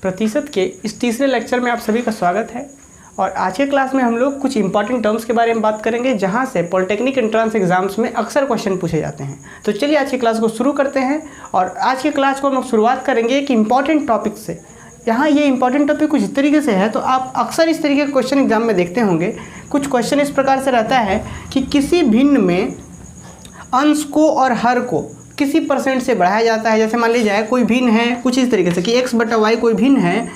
प्रतिशत के इस तीसरे लेक्चर में आप सभी का स्वागत है। और आज के क्लास में हम लोग कुछ इंपॉर्टेंट टर्म्स के बारे में बात करेंगे जहां से पॉलिटेक्निक एंट्रेंस एग्जाम्स में अक्सर क्वेश्चन पूछे जाते हैं। तो चलिए आज की क्लास को शुरू करते हैं। और आज की क्लास को हम शुरुआत करेंगे एक इंपॉर्टेंट टॉपिक से। यहाँ ये इंपॉर्टेंट टॉपिक कुछ इस तरीके से है, तो आप अक्सर इस तरीके के क्वेश्चन एग्जाम में देखते होंगे। कुछ क्वेश्चन इस प्रकार से रहता है कि किसी भिन्न में अंश को और हर को किसी परसेंट से बढ़ाया जाता है। जैसे मान लीजिए कोई भिन्न है कुछ इस तरीके से कि x बटा वाई कोई भिन्न है,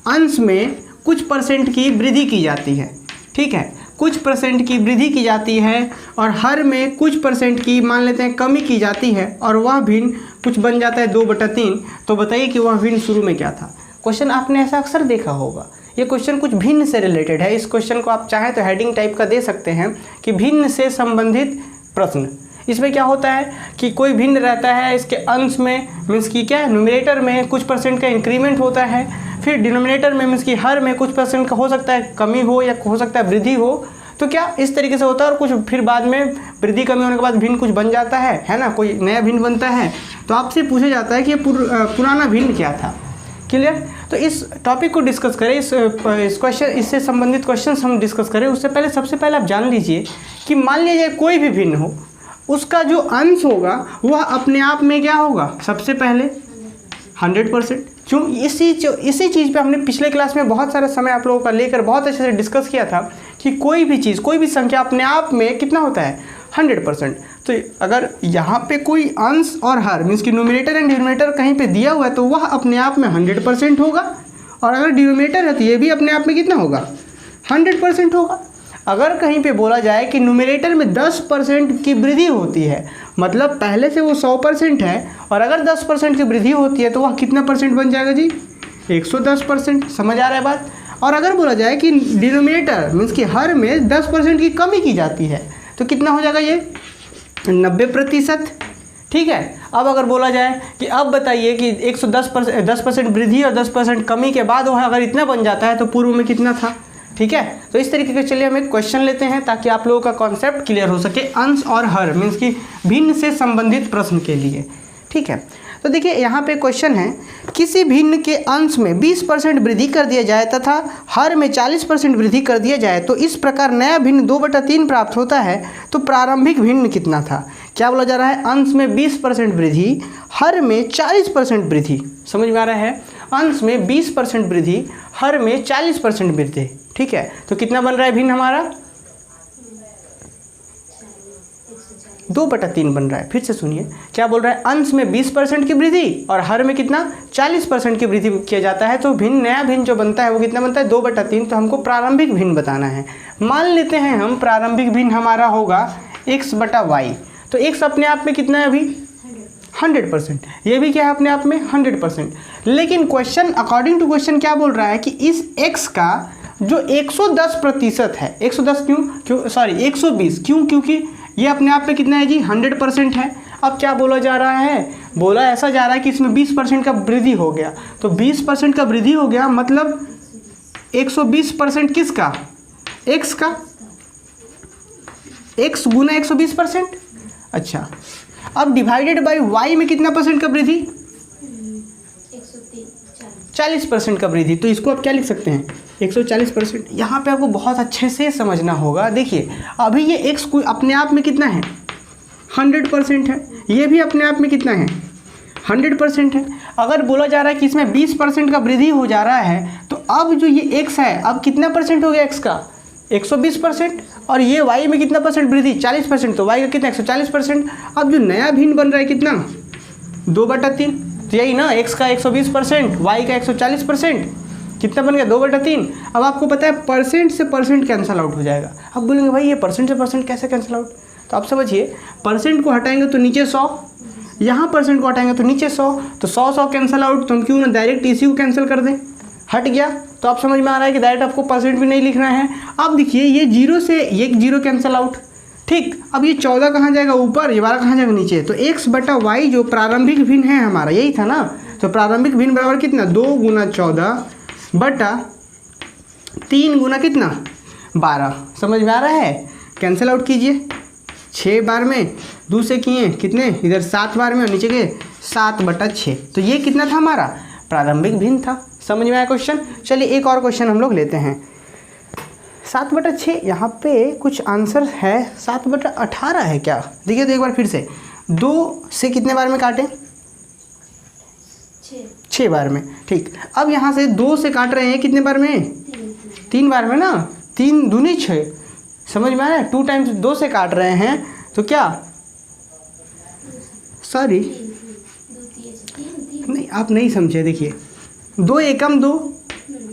अंश में कुछ परसेंट की वृद्धि की जाती है, ठीक है, कुछ परसेंट की वृद्धि की जाती है और हर में कुछ परसेंट की मान लेते हैं कमी की जाती है और वह भिन्न कुछ बन जाता है 2/3। तो बताइए कि वह भिन्न शुरू में क्या था। क्वेश्चन आपने ऐसा अक्सर देखा होगा। ये क्वेश्चन कुछ भिन्न से रिलेटेड है। इस क्वेश्चन को आप चाहें तो हेडिंग टाइप का दे सकते हैं कि भिन्न से संबंधित प्रश्न। इसमें क्या होता है कि कोई भिन्न रहता है, इसके अंश में मीन्स की क्या है, न्यूमरेटर में कुछ परसेंट का इंक्रीमेंट होता है, फिर डिनोमिनेटर में मीन्स की हर में कुछ परसेंट का हो सकता है कमी हो या हो सकता है वृद्धि हो। तो क्या इस तरीके से होता है और कुछ फिर बाद में वृद्धि कमी होने के बाद भिन्न कुछ बन जाता है ना, कोई नया भिन्न बनता है। तो आपसे पूछा जाता है कि पुराना भिन्न क्या था। क्लियर। तो इस टॉपिक को डिस्कस करें, इस क्वेश्चन इससे संबंधित क्वेश्चन हम डिस्कस करें उससे पहले सबसे पहले आप जान लीजिए कि मान लीजिए कोई भी भिन्न हो, उसका जो अंश होगा वह अपने आप में क्या होगा, सबसे पहले 100%। क्यों, इसी चीज़ पे हमने पिछले क्लास में बहुत सारा समय आप लोगों का लेकर बहुत अच्छे से डिस्कस किया था कि कोई भी चीज़ कोई भी संख्या अपने आप में कितना होता है 100%। तो अगर यहाँ पे कोई अंश और हर मीन्स कि न्यूमरेटर एंड डिनोमिनेटर कहीं पे दिया हुआ है तो वह अपने आप में 100% होगा। और अगर डिनोमिनेटर है तो ये भी अपने आप में कितना होगा 100% होगा। अगर कहीं पे बोला जाए कि न्यूमरेटर में 10% की वृद्धि होती है, मतलब पहले से वो 100% है और अगर 10% की वृद्धि होती है तो वह कितना परसेंट बन जाएगा जी, 110%। समझ आ रहा है बात। और अगर बोला जाए कि डिनोमिनेटर मीन्स कि हर में 10% की कमी की जाती है तो कितना हो जाएगा ये 90%। ठीक है। अब अगर बोला जाए कि अब बताइए कि 10% वृद्धि और 10% कमी के बाद वह अगर इतना बन जाता है तो पूर्व में कितना था। ठीक है। तो इस तरीके के चलिए हम एक क्वेश्चन लेते हैं ताकि आप लोगों का कॉन्सेप्ट क्लियर हो सके अंश और हर मीन्स कि भिन्न से संबंधित प्रश्न के लिए। ठीक है। तो देखिए यहाँ पे क्वेश्चन है, किसी भिन्न के अंश में 20% वृद्धि कर दिया जाए तथा हर में 40% वृद्धि कर दिया जाए तो इस प्रकार नया भिन्न 2/3 प्राप्त होता है। तो प्रारंभिक भिन्न कितना था। क्या बोला जा रहा है, अंश में 20% वृद्धि, हर में 40% वृद्धि। समझ में आ रहा है, अंश में 20% वृद्धि, हर में 40% वृद्धि। ठीक है। तो कितना बन रहा है भिन्न हमारा 2/3 बन रहा है। फिर से सुनिए क्या बोल रहा है, अंश में 20% की वृद्धि और हर में कितना 40% की वृद्धि किया जाता है। तो भिन्न नया भिन्न जो बनता है वो कितना बनता है 2/3। तो हमको प्रारंभिक भिन्न बताना है। मान लेते हैं हम प्रारंभिक भिन्न हमारा होगा x बटा वाई। तो x अपने आप में कितना है अभी 100%, ये भी क्या है अपने आप में 100%। लेकिन क्वेश्चन अकॉर्डिंग टू क्वेश्चन क्या बोल रहा है कि इस x का जो 110% है, 110 क्यों सॉरी 120 क्योंकि ये अपने आप में कितना है जी 100% है। अब क्या बोला जा रहा है, बोला ऐसा जा रहा है कि इसमें 20% का वृद्धि हो गया। तो 20% का वृद्धि हो गया मतलब 120% किसका, x का, x गुना 120%। अच्छा, अब डिवाइडेड बाय y में कितना परसेंट का वृद्धि 40% का वृद्धि। तो इसको आप क्या लिख सकते हैं 140%। यहाँ पे आपको बहुत अच्छे से समझना होगा। देखिए अभी ये x को अपने आप में कितना है 100% है, ये भी अपने आप में कितना है 100% है। अगर बोला जा रहा है कि इसमें 20% का वृद्धि हो जा रहा है तो अब जो ये x है अब कितना परसेंट हो गया x का 120% और ये y में कितना परसेंट वृद्धि 40%। तो y का कितना 140%। अब जो नया भिन्न बन रहा है कितना 2/3। तो यही ना x का 120%, y का 140%, कितना बन गया 2/3। अब आपको पता है परसेंट से परसेंट कैंसिल आउट हो जाएगा। अब बोलेंगे भाई ये परसेंट से परसेंट कैसे कैंसिल आउट। तो आप समझिए परसेंट को हटाएंगे तो नीचे 100, यहाँ परसेंट को हटाएंगे तो नीचे 100, तो 100 कैंसिल आउट। तो हम क्यों ना डायरेक्ट इसी को कैंसिल कर दें, हट गया। तो आप समझ में आ रहा है कि डायरेक्ट आपको परसेंट भी नहीं लिखना है। अब देखिए ये 0 से ये 0 कैंसिल आउट। ठीक, अब ये 14 कहाँ जाएगा ऊपर, ये 12 कहाँ जाएगा नीचे। तो x बटा वाई जो प्रारंभिक भिन्न है हमारा यही था ना। तो प्रारंभिक भिन्न बराबर कितना 2 गुना 14 बटा 3 गुना कितना 12। समझ में आ रहा है। कैंसिल आउट कीजिए, 6 बार में 2 से किए कितने इधर 7 बार में और नीचे के 7/6। तो ये कितना था हमारा प्रारंभिक भिन्न था। समझ में आया क्वेश्चन। चलिए एक और क्वेश्चन हम लोग लेते हैं। 7/6 यहाँ पे कुछ आंसर है 7/18 है क्या? देखिए तो एक बार फिर से 2 से कितने बार में काटें? 6 बार में। ठीक, अब यहाँ से 2 से काट रहे हैं कितने बार में? 3 बार में ना। 3 दूनी 6, समझ में आया? 2 टाइम्स 2 से काट रहे हैं तो क्या, सॉरी नहीं आप नहीं समझे। देखिए 2 एकम 2,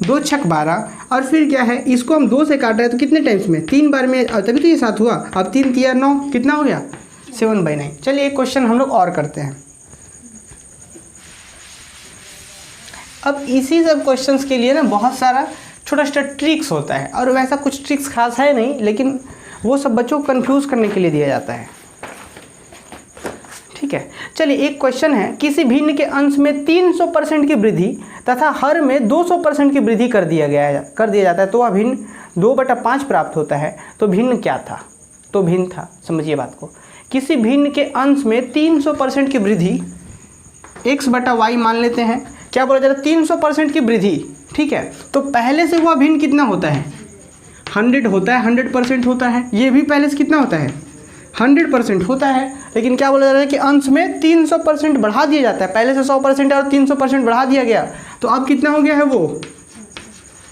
2 छक 12 और फिर क्या है, इसको हम 2 से काट रहे हैं तो कितने टाइम्स में? 3 बार में, तभी तो ये 7 हुआ। अब 3 3 9 कितना हो गया? 7/9। चलिए एक क्वेश्चन हम लोग और करते हैं। अब इसी सब क्वेश्चंस के लिए ना बहुत सारा छोटा छोटा ट्रिक्स होता है, और वैसा कुछ ट्रिक्स खास है नहीं, लेकिन वो सब बच्चों को कंफ्यूज करने के लिए दिया जाता है। ठीक है, चलिए एक क्वेश्चन है, किसी भिन्न के अंश में 300% की वृद्धि तथा हर में 200% की वृद्धि कर दिया जाता है तो वह भिन्न 2/5 प्राप्त होता है। तो भिन्न क्या था? तो भिन्न था, समझिए बात को, किसी भिन्न के अंश में 300% की वृद्धि x/y मान लेते हैं। क्या बोला जा रहा है? 300% की वृद्धि। ठीक है, तो पहले से वह भिन्न कितना होता है? 100 होता है, 100% होता है। ये भी पहले से कितना होता है? 100% होता है। लेकिन क्या बोला जा रहा है कि अंश में 300% बढ़ा दिया जाता है। पहले से 100% और 300% बढ़ा दिया गया, तो अब कितना हो गया है? वो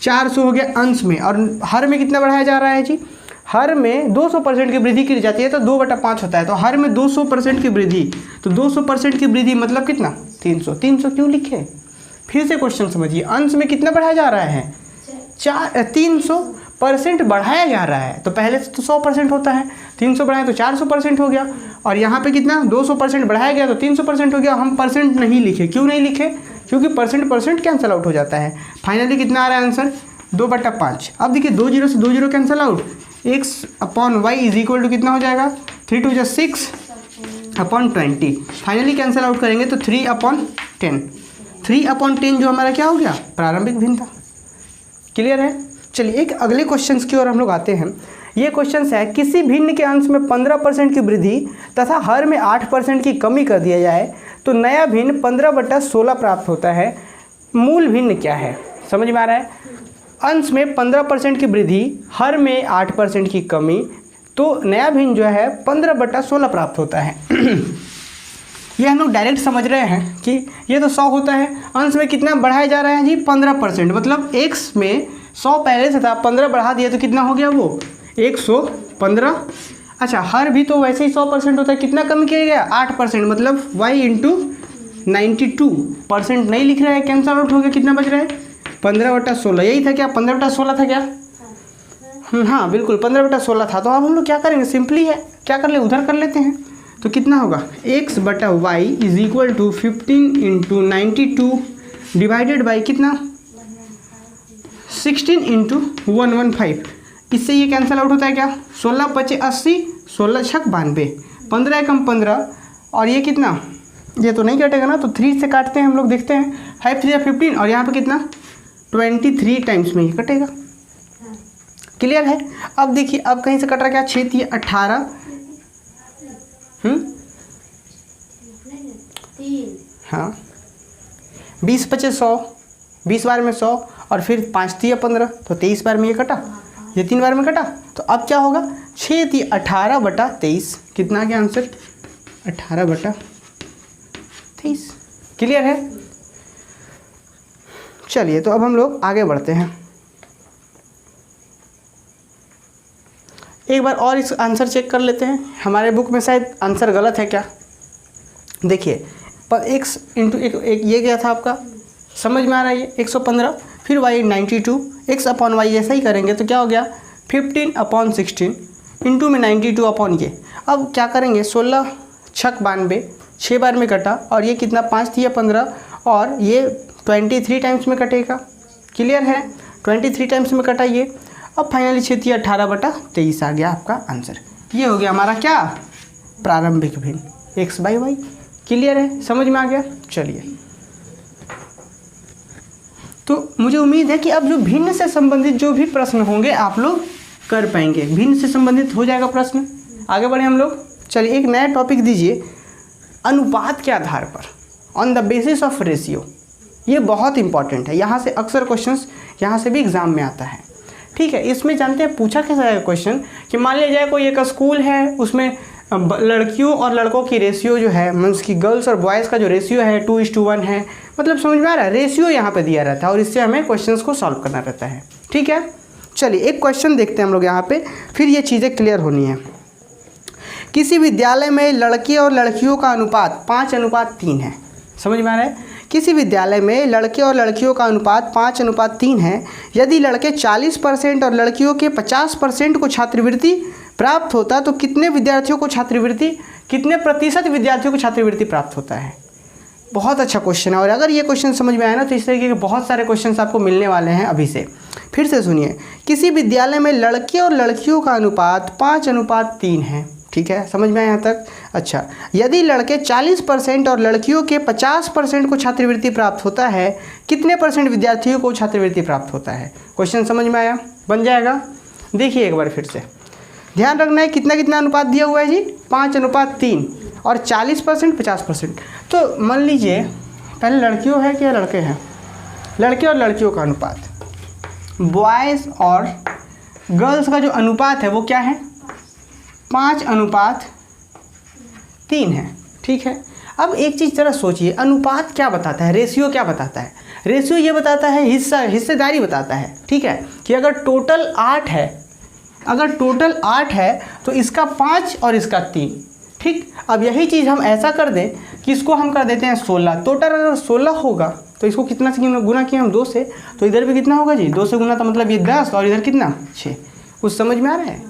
400 हो गया अंश में। और हर में कितना बढ़ाया जा रहा है जी? हर में 200% की वृद्धि की जाती है तो 2/5 होता है। तो हर में 200% की वृद्धि, तो 200% की वृद्धि मतलब कितना? 300। 300 क्यों लिखे? फिर से क्वेश्चन समझिए, अंश में कितना बढ़ाया जा रहा है? 300% बढ़ाया जा रहा है। तो पहले से तो 100% होता है, 300 बढ़ाया तो 400% हो गया। और यहाँ पे कितना? 200% बढ़ाया गया तो 300% हो गया। हम परसेंट नहीं लिखे, क्यों नहीं लिखे? क्योंकि परसेंट कैंसिल आउट हो जाता है। फाइनली कितना आ रहा है आंसर? 2/5। अब देखिए 2 0 से 2 0 cancel out, x/y is equal to कितना हो जाएगा? 3 2 6/20। फाइनली कैंसिल आउट करेंगे तो 3/10। 3/10 जो हमारा क्या हो गया? प्रारंभिक भिन्न था। क्लियर है? चलिए एक अगले क्वेश्चन की ओर हम लोग आते हैं। ये क्वेश्चन है, किसी भिन्न के अंश में 15% की वृद्धि तथा हर में 8% की कमी कर दिया जाए तो नया भिन्न 15/16 प्राप्त होता है। मूल भिन्न क्या है? समझ में आ रहा है? अंश में 15% की वृद्धि, हर में 8% की कमी, तो नया भिन्न जो है 15/16 प्राप्त होता है। ये हम लोग डायरेक्ट समझ रहे हैं कि ये तो 100 होता है, अंश में कितना बढ़ाया जा रहा है जी? 15%। मतलब x में 100 पहले से था, 15 बढ़ा दिया तो कितना हो गया? वो 115। अच्छा, हर भी तो वैसे ही 100% होता है, कितना कम किया गया? 8%। मतलब y × 92%। नहीं लिख रहा है, कैंसल आउट हो गया। कितना बच रहा है? 15/16। यही था क्या? 15/16 था क्या? हाँ बिल्कुल 15/16 था। तो अब हम लोग क्या करेंगे? सिंपली है, क्या कर ले, उधर कर लेते हैं। तो कितना होगा? x/y is equal to 15 × 92 divided by कितना? 16 × 115। इससे ये कैंसिल आउट होता है क्या? 16 × 5 = 80, 16 × 6 = 92, 15 एकम 15। और ये कितना? ये तो नहीं कटेगा ना, तो 3 से काटते हैं हम लोग, देखते हैं। 5 3 15 और यहाँ पे कितना? 23 टाइम्स में ये कटेगा। क्लियर है? अब देखिए, अब कहीं से कट रहा क्या? 6 3 18, 20 × 5 = 100, 20 बार में 100 और फिर 5 3 15, तो 23 बार में ये कटा, ये 3 बार में कटा। तो अब क्या होगा? 6 3 18/23। कितना क्या आंसर? 18/23। क्लियर है? चलिए तो अब हम लोग आगे बढ़ते हैं। एक बार और इस आंसर चेक कर लेते हैं। हमारे बुक में शायद आंसर गलत है क्या? देखिए, पर x × एक ये क्या था आपका? समझ में आ रहा है? ये 115, फिर y 92, x/y ऐसा ही करेंगे तो क्या हो गया? 15/16 इंटू में 92 ये। अब क्या करेंगे? 16 × 6 = 92, 6 बार में कटा। और ये कितना? 5 3 15 और ये 23 टाइम्स में कटेगा। क्लियर है? 23 टाइम्स में कटा ये। अब फाइनली 6 3 18/23 आ गया आपका आंसर। ये हो गया हमारा क्या? प्रारंभिक भिन्न x/y। क्लियर है? समझ में आ गया? चलिए, तो मुझे उम्मीद है कि अब जो भिन्न से संबंधित जो भी प्रश्न होंगे आप लोग कर पाएंगे। भिन्न से संबंधित हो जाएगा प्रश्न। आगे बढ़े हम लोग। चलिए एक नया टॉपिक दीजिए, अनुपात के आधार पर, on the basis of ratio. ये बहुत इंपॉर्टेंट है, यहाँ से अक्सर क्वेश्चंस यहाँ से भी एग्जाम में आता है। ठीक है, इसमें जानते हैं पूछा कैसा है क्वेश्चन कि मान लिया जाए कोई एक स्कूल है, उसमें लड़कियों और लड़कों की रेशियो जो है, मीन्स की गर्ल्स और बॉयज़ का जो रेशियो है 2:1 है, मतलब समझ में आ रहा है, रेशियो यहाँ पे दिया रहता है और इससे हमें क्वेश्चंस को सॉल्व करना रहता है। ठीक है, चलिए एक क्वेश्चन देखते हैं हम लोग यहाँ पे, फिर ये चीज़ें क्लियर होनी है। किसी विद्यालय में लड़के और लड़कियों का अनुपात 5:3 है। समझ में आ रहा है, किसी विद्यालय में लड़के और लड़कियों का अनुपात 5:3 है। यदि लड़के 40% और लड़कियों के 50% को छात्रवृत्ति प्राप्त होता तो कितने विद्यार्थियों को छात्रवृत्ति, कितने प्रतिशत विद्यार्थियों को छात्रवृत्ति प्राप्त होता है। बहुत अच्छा क्वेश्चन है, और अगर ये क्वेश्चन समझ में आया ना तो इस तरीके के बहुत सारे क्वेश्चन आपको मिलने वाले हैं अभी से। फिर से सुनिए, किसी विद्यालय में लड़के और लड़कियों का अनुपात 5:3 है। ठीक है, समझ में आया यहाँ तक। अच्छा, यदि लड़के 40% और लड़कियों के 50% को छात्रवृत्ति प्राप्त होता है, कितने % विद्यार्थियों को छात्रवृत्ति प्राप्त होता है। क्वेश्चन समझ में आया, बन जाएगा। देखिए एक बार फिर से ध्यान रखना है, कितना कितना अनुपात दिया हुआ है जी, 5:3 और 40% 50%। तो मान लीजिए पहले लड़कियों है क्या लड़के हैं, लड़के और लड़कियों का अनुपात, बॉयज़ और गर्ल्स का जो अनुपात है वो क्या है, 5:3 है। ठीक है, अब एक चीज़ ज़रा सोचिए, अनुपात क्या बताता है, रेशियो क्या बताता है। रेशियो ये बताता है हिस्सेदारी बताता है। ठीक है, कि अगर टोटल 8 है, अगर टोटल 8 है तो इसका 5 और इसका 3। ठीक, अब यही चीज़ हम ऐसा कर दें कि इसको हम कर देते हैं 16। टोटल अगर 16 होगा तो इसको कितना से गुना किया हम 2 से, तो इधर भी कितना होगा जी, 2 से गुना, तो मतलब ये 10 और इधर कितना 6। कुछ समझ में आ रहा है,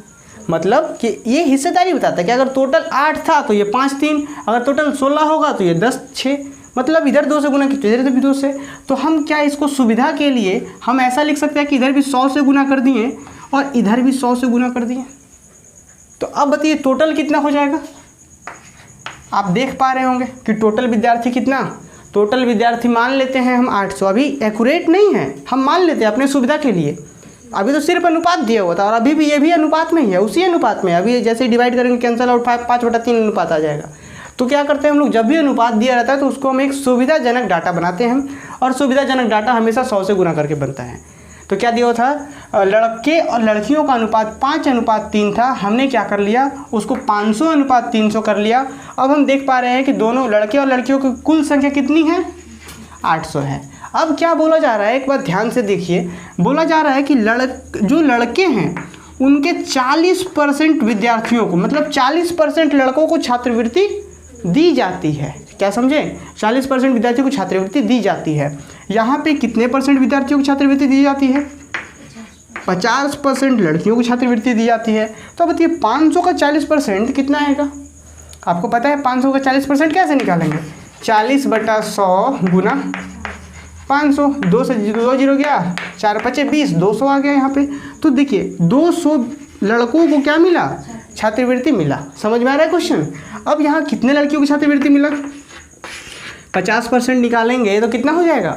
मतलब कि ये हिस्सेदारी बताता है कि अगर टोटल 8 था तो ये 5-3, अगर टोटल 16 होगा तो ये 10-6, मतलब इधर 2 से गुना की तो इधर भी 2 से। तो हम क्या इसको सुविधा के लिए हम ऐसा लिख सकते हैं कि इधर भी 100 से गुना कर दिए और इधर भी 100 से गुना कर दिए। तो अब बताइए टोटल कितना हो जाएगा। आप देख पा रहे होंगे कि टोटल विद्यार्थी कितना, टोटल विद्यार्थी मान लेते हैं हम 800, अभी एक्यूरेट नहीं है, हम मान लेते हैं अपने सुविधा के लिए। अभी तो सिर्फ अनुपात दिया हुआ था और अभी भी ये भी अनुपात में ही है, उसी अनुपात में। अभी जैसे डिवाइड करेंगे कैंसिल आउट 5/3 अनुपात आ जाएगा। तो क्या करते हैं हम लोग, जब भी अनुपात दिया रहता है तो उसको हम एक सुविधाजनक डाटा बनाते हैं और सुविधाजनक डाटा हमेशा 100 से गुना करके बनता है। तो क्या दिया था, लड़के और लड़कियों का अनुपात 5:3 था, हमने क्या कर लिया उसको 500:300 कर लिया। अब हम देख पा रहे हैं कि दोनों लड़के और लड़कियों की कुल संख्या कितनी है, 800 है। अब क्या बोला जा रहा है, एक बार ध्यान से देखिए, बोला जा रहा है कि जो लड़के हैं उनके 40% विद्यार्थियों को, मतलब 40% लड़कों को छात्रवृत्ति दी जाती है। क्या समझे, 40% विद्यार्थियों को छात्रवृत्ति दी जाती है। यहाँ पे कितने % विद्यार्थियों को छात्रवृत्ति दी जाती है, 50% लड़कियों को छात्रवृत्ति दी जाती है। तो बताइए 500 का 40% कितना आएगा, आपको पता है 500 का 40% कैसे निकालेंगे, 40/100 गुना 500, 2 से 2 जीरो गया, 4×5=20, 200 आ गया यहाँ पे। तो देखिए 200 लड़कों को क्या मिला, छात्रवृत्ति मिला। समझ में आ रहा है क्वेश्चन। अब यहाँ कितने लड़कियों को छात्रवृत्ति मिला, 50% निकालेंगे तो कितना हो जाएगा,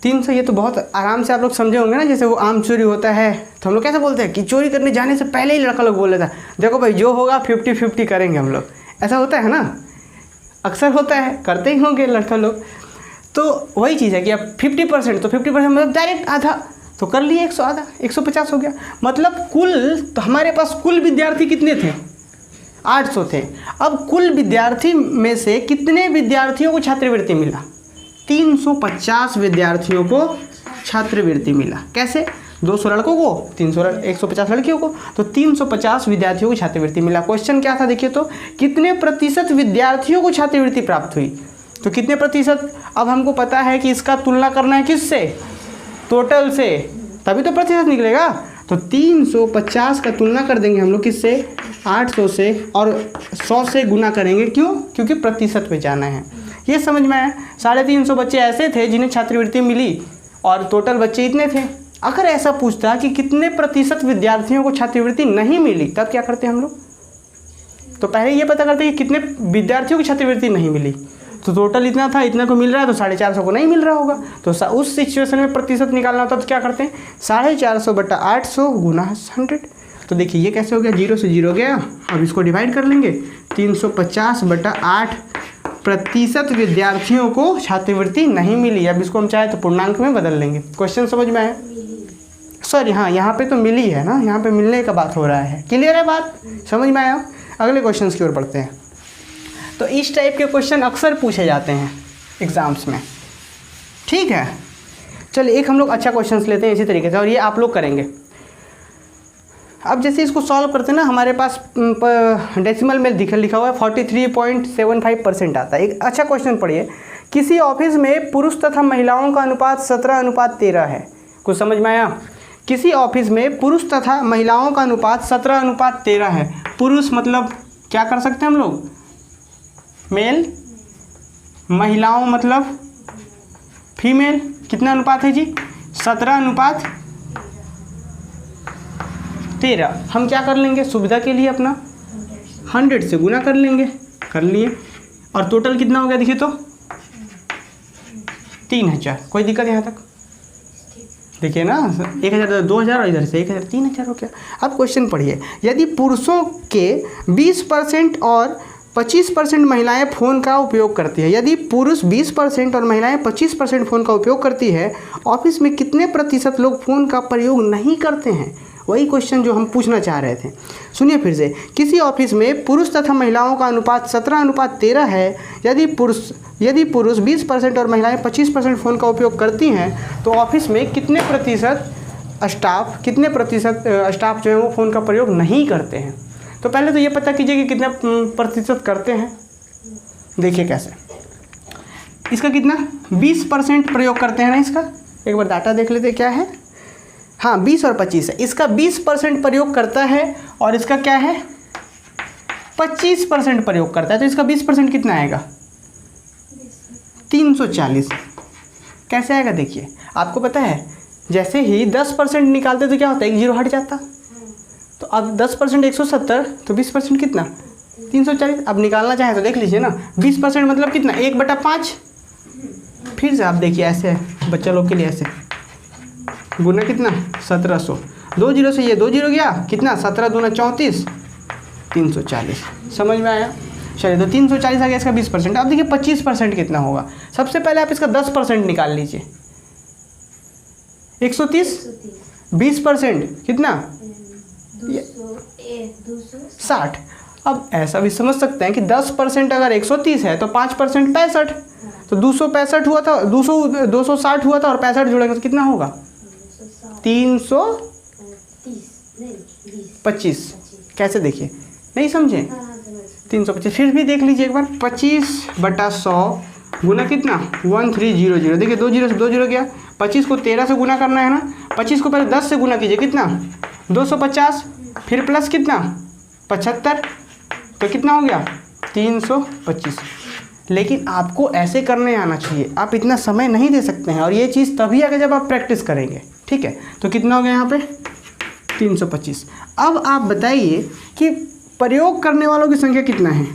300। ये तो बहुत आराम से आप लोग समझे होंगे ना, जैसे वो आम चोरी होता है तो हम लोग कैसे बोलते हैं कि चोरी करने जाने से पहले ही लड़का लोग बोल लेता है देखो भाई जो होगा 50-50 करेंगे हम लोग, ऐसा होता है ना, अक्सर होता है, करते ही होंगे लड़का लोग। तो वही चीज़ है कि अब 50%, तो 50% मतलब डायरेक्ट आधा, तो कर लिए 100 आधा, 150 हो गया। मतलब कुल तो हमारे पास कुल विद्यार्थी कितने थे, 800 थे। अब कुल विद्यार्थी में से कितने विद्यार्थियों को छात्रवृत्ति मिला, 350 विद्यार्थियों को छात्रवृत्ति मिला। कैसे, 200 लड़कों को 150 लड़कियों को, तो 350 विद्यार्थियों को छात्रवृत्ति मिला। क्वेश्चन क्या था देखिए, तो कितने प्रतिशत विद्यार्थियों को छात्रवृत्ति प्राप्त हुई, तो कितने प्रतिशत। अब हमको पता है कि इसका तुलना करना है किससे, टोटल से, तभी तो प्रतिशत निकलेगा। तो 350 का तुलना कर देंगे हम लोग किससे, 800 से, और 100 से गुना करेंगे। क्यों, क्योंकि प्रतिशत में जाना है। ये समझ में आया। 350 बच्चे ऐसे थे जिन्हें छात्रवृत्ति मिली और टोटल बच्चे इतने थे। अगर ऐसा पूछता कि कितने प्रतिशत विद्यार्थियों को छात्रवृत्ति नहीं मिली, तब क्या करते हम लोग, तो पहले ये पता करते कि कितने विद्यार्थियों को छात्रवृत्ति नहीं मिली। तो टोटल इतना था, इतना को मिल रहा है, तो 450 को नहीं मिल रहा होगा। तो उस सिचुएशन में प्रतिशत निकालना होता तो क्या करते हैं, 450/800 गुना 100। तो देखिए ये कैसे हो गया, 0 से 0 गया। अब इसको डिवाइड कर लेंगे, 350/8 प्रतिशत विद्यार्थियों को छात्रवृत्ति नहीं मिली। अब इसको हम चाहे तो पूर्णांक में बदल लेंगे। क्वेश्चन समझ में आया? सॉरी, हाँ यहाँ पे तो मिली है ना, यहाँ पे मिलने का बात हो रहा है। क्लियर है बात? समझ में आया? अगले क्वेश्चन की ओर बढ़ते हैं। तो इस टाइप के क्वेश्चन अक्सर पूछे जाते हैं एग्जाम्स में, ठीक है। चलिए एक हम लोग अच्छा क्वेश्चन लेते हैं इसी तरीके से, और ये आप लोग करेंगे। अब जैसे इसको सॉल्व करते हैं ना, हमारे पास डेसिमल में लिखा हुआ है 43.75% आता है। एक अच्छा क्वेश्चन पढ़िए। किसी ऑफिस में पुरुष तथा महिलाओं का अनुपात 17:13 है। कुछ समझ में आया? किसी ऑफिस में पुरुष तथा महिलाओं का अनुपात 17:13 है। पुरुष मतलब क्या कर सकते हैं हम लोग? मेल। महिलाओं मतलब फीमेल। कितना अनुपात है जी? 17:13। हम क्या कर लेंगे सुविधा के लिए, अपना 100 से गुना कर लेंगे। कर लिए। और टोटल कितना हो गया देखिए तो 3000। कोई दिक्कत यहाँ तक? देखिए ना, 1000 2000 और इधर से 1000 3000 हो गया। अब क्वेश्चन पढ़िए। यदि पुरुषों के 20% और 25% महिलाएं फ़ोन का उपयोग करती है। यदि पुरुष 20% और महिलाएं 25% फ़ोन का उपयोग करती है, ऑफिस में कितने प्रतिशत लोग फ़ोन का प्रयोग नहीं करते हैं? वही क्वेश्चन जो हम पूछना चाह रहे थे। सुनिए फिर से। किसी ऑफिस में पुरुष तथा महिलाओं का अनुपात 17:13 है। यदि पुरुष 20% और महिलाएं 25% फ़ोन का उपयोग करती हैं, तो ऑफिस में कितने प्रतिशत स्टाफ जो है वो फ़ोन का प्रयोग नहीं करते हैं? तो पहले तो ये पता कीजिए कि कितना प्रतिशत करते हैं। देखिए कैसे। इसका कितना 20% प्रयोग करते हैं ना। इसका एक बार डाटा देख लेते क्या है। हाँ 20 और 25 है। इसका 20% प्रयोग करता है और इसका क्या है 25% प्रयोग करता है। तो इसका 20% कितना आएगा 340। कैसे आएगा देखिए। आपको पता है जैसे ही 10% निकालते तो क्या होता है, एक जीरो हट जाता। तो अब 10% 170, तो 20% कितना 340। अब निकालना चाहे तो देख लीजिए ना, 20% मतलब कितना 1/5। फिर से आप देखिए ऐसे बच्चा लोग के लिए ऐसे गुना कितना 1700। 2 जीरो से ये 2 जीरो गया, कितना 17 दूना 34, 340। समझ में आया? चलिए तो 340 आ गया इसका 20%। अब देखिए 25% कितना होगा। सबसे पहले आप इसका 10% निकाल लीजिए। 130 20% कितना 60। अब ऐसा भी समझ सकते हैं कि 10% अगर 130 है तो 5% 65। तो 265 हुआ था, 260 हुआ था और 65 जुड़ेगा तो कितना होगा 325। कैसे देखिए, नहीं समझे? 325। फिर भी देख लीजिए एक बार। 25/100 गुना कितना 1300। देखिए 2 जीरो से 2 जीरो गया। 25 को 13 से गुना करना है ना। 25 को पहले 10 से गुना कीजिए, कितना 250। फिर प्लस कितना 75, तो कितना हो गया 325। लेकिन आपको ऐसे करने आना चाहिए। आप इतना समय नहीं दे सकते हैं, और ये चीज़ तभी आगे जब आप प्रैक्टिस करेंगे। ठीक है, तो कितना हो गया यहाँ पे 325। अब आप बताइए कि प्रयोग करने वालों की संख्या कितना है।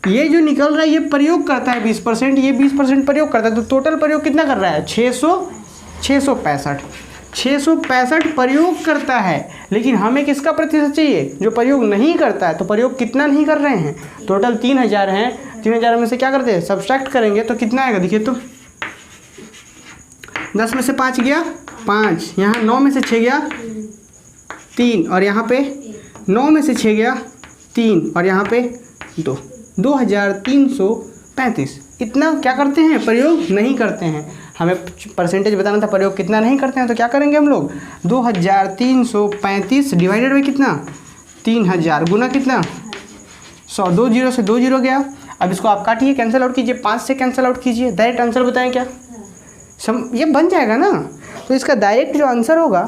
ये जो निकल रहा है ये प्रयोग करता है 20%, ये 20% प्रयोग करता है। तो टोटल प्रयोग कितना कर रहा है 665। 665 प्रयोग करता है। लेकिन हमें किसका प्रतिशत चाहिए जो प्रयोग नहीं करता है। तो प्रयोग कितना नहीं कर रहे हैं, टोटल 3000 हैं। 3000 में से क्या करते हैं सब्सट्रैक्ट करेंगे तो कितना आएगा देखिए। तो 10 में से 5 गया 5, यहाँ 9 में से 6 गया 3, और यहाँ पे 9 में से 6 गया 3, और यहाँ पे 2, 2335। इतना क्या करते हैं प्रयोग नहीं करते हैं। हमें परसेंटेज बताना था प्रयोग कितना नहीं करते हैं। तो क्या करेंगे हम लोग 2335 डिवाइडेड बाई कितना 3000 गुना कितना 100। 2 जीरो से 2 जीरो गया। अब इसको आप काटिए, कैंसिल आउट कीजिए, 5 से कैंसिल आउट कीजिए। डायरेक्ट आंसर बताएं क्या ये बन जाएगा ना। तो इसका डायरेक्ट जो आंसर होगा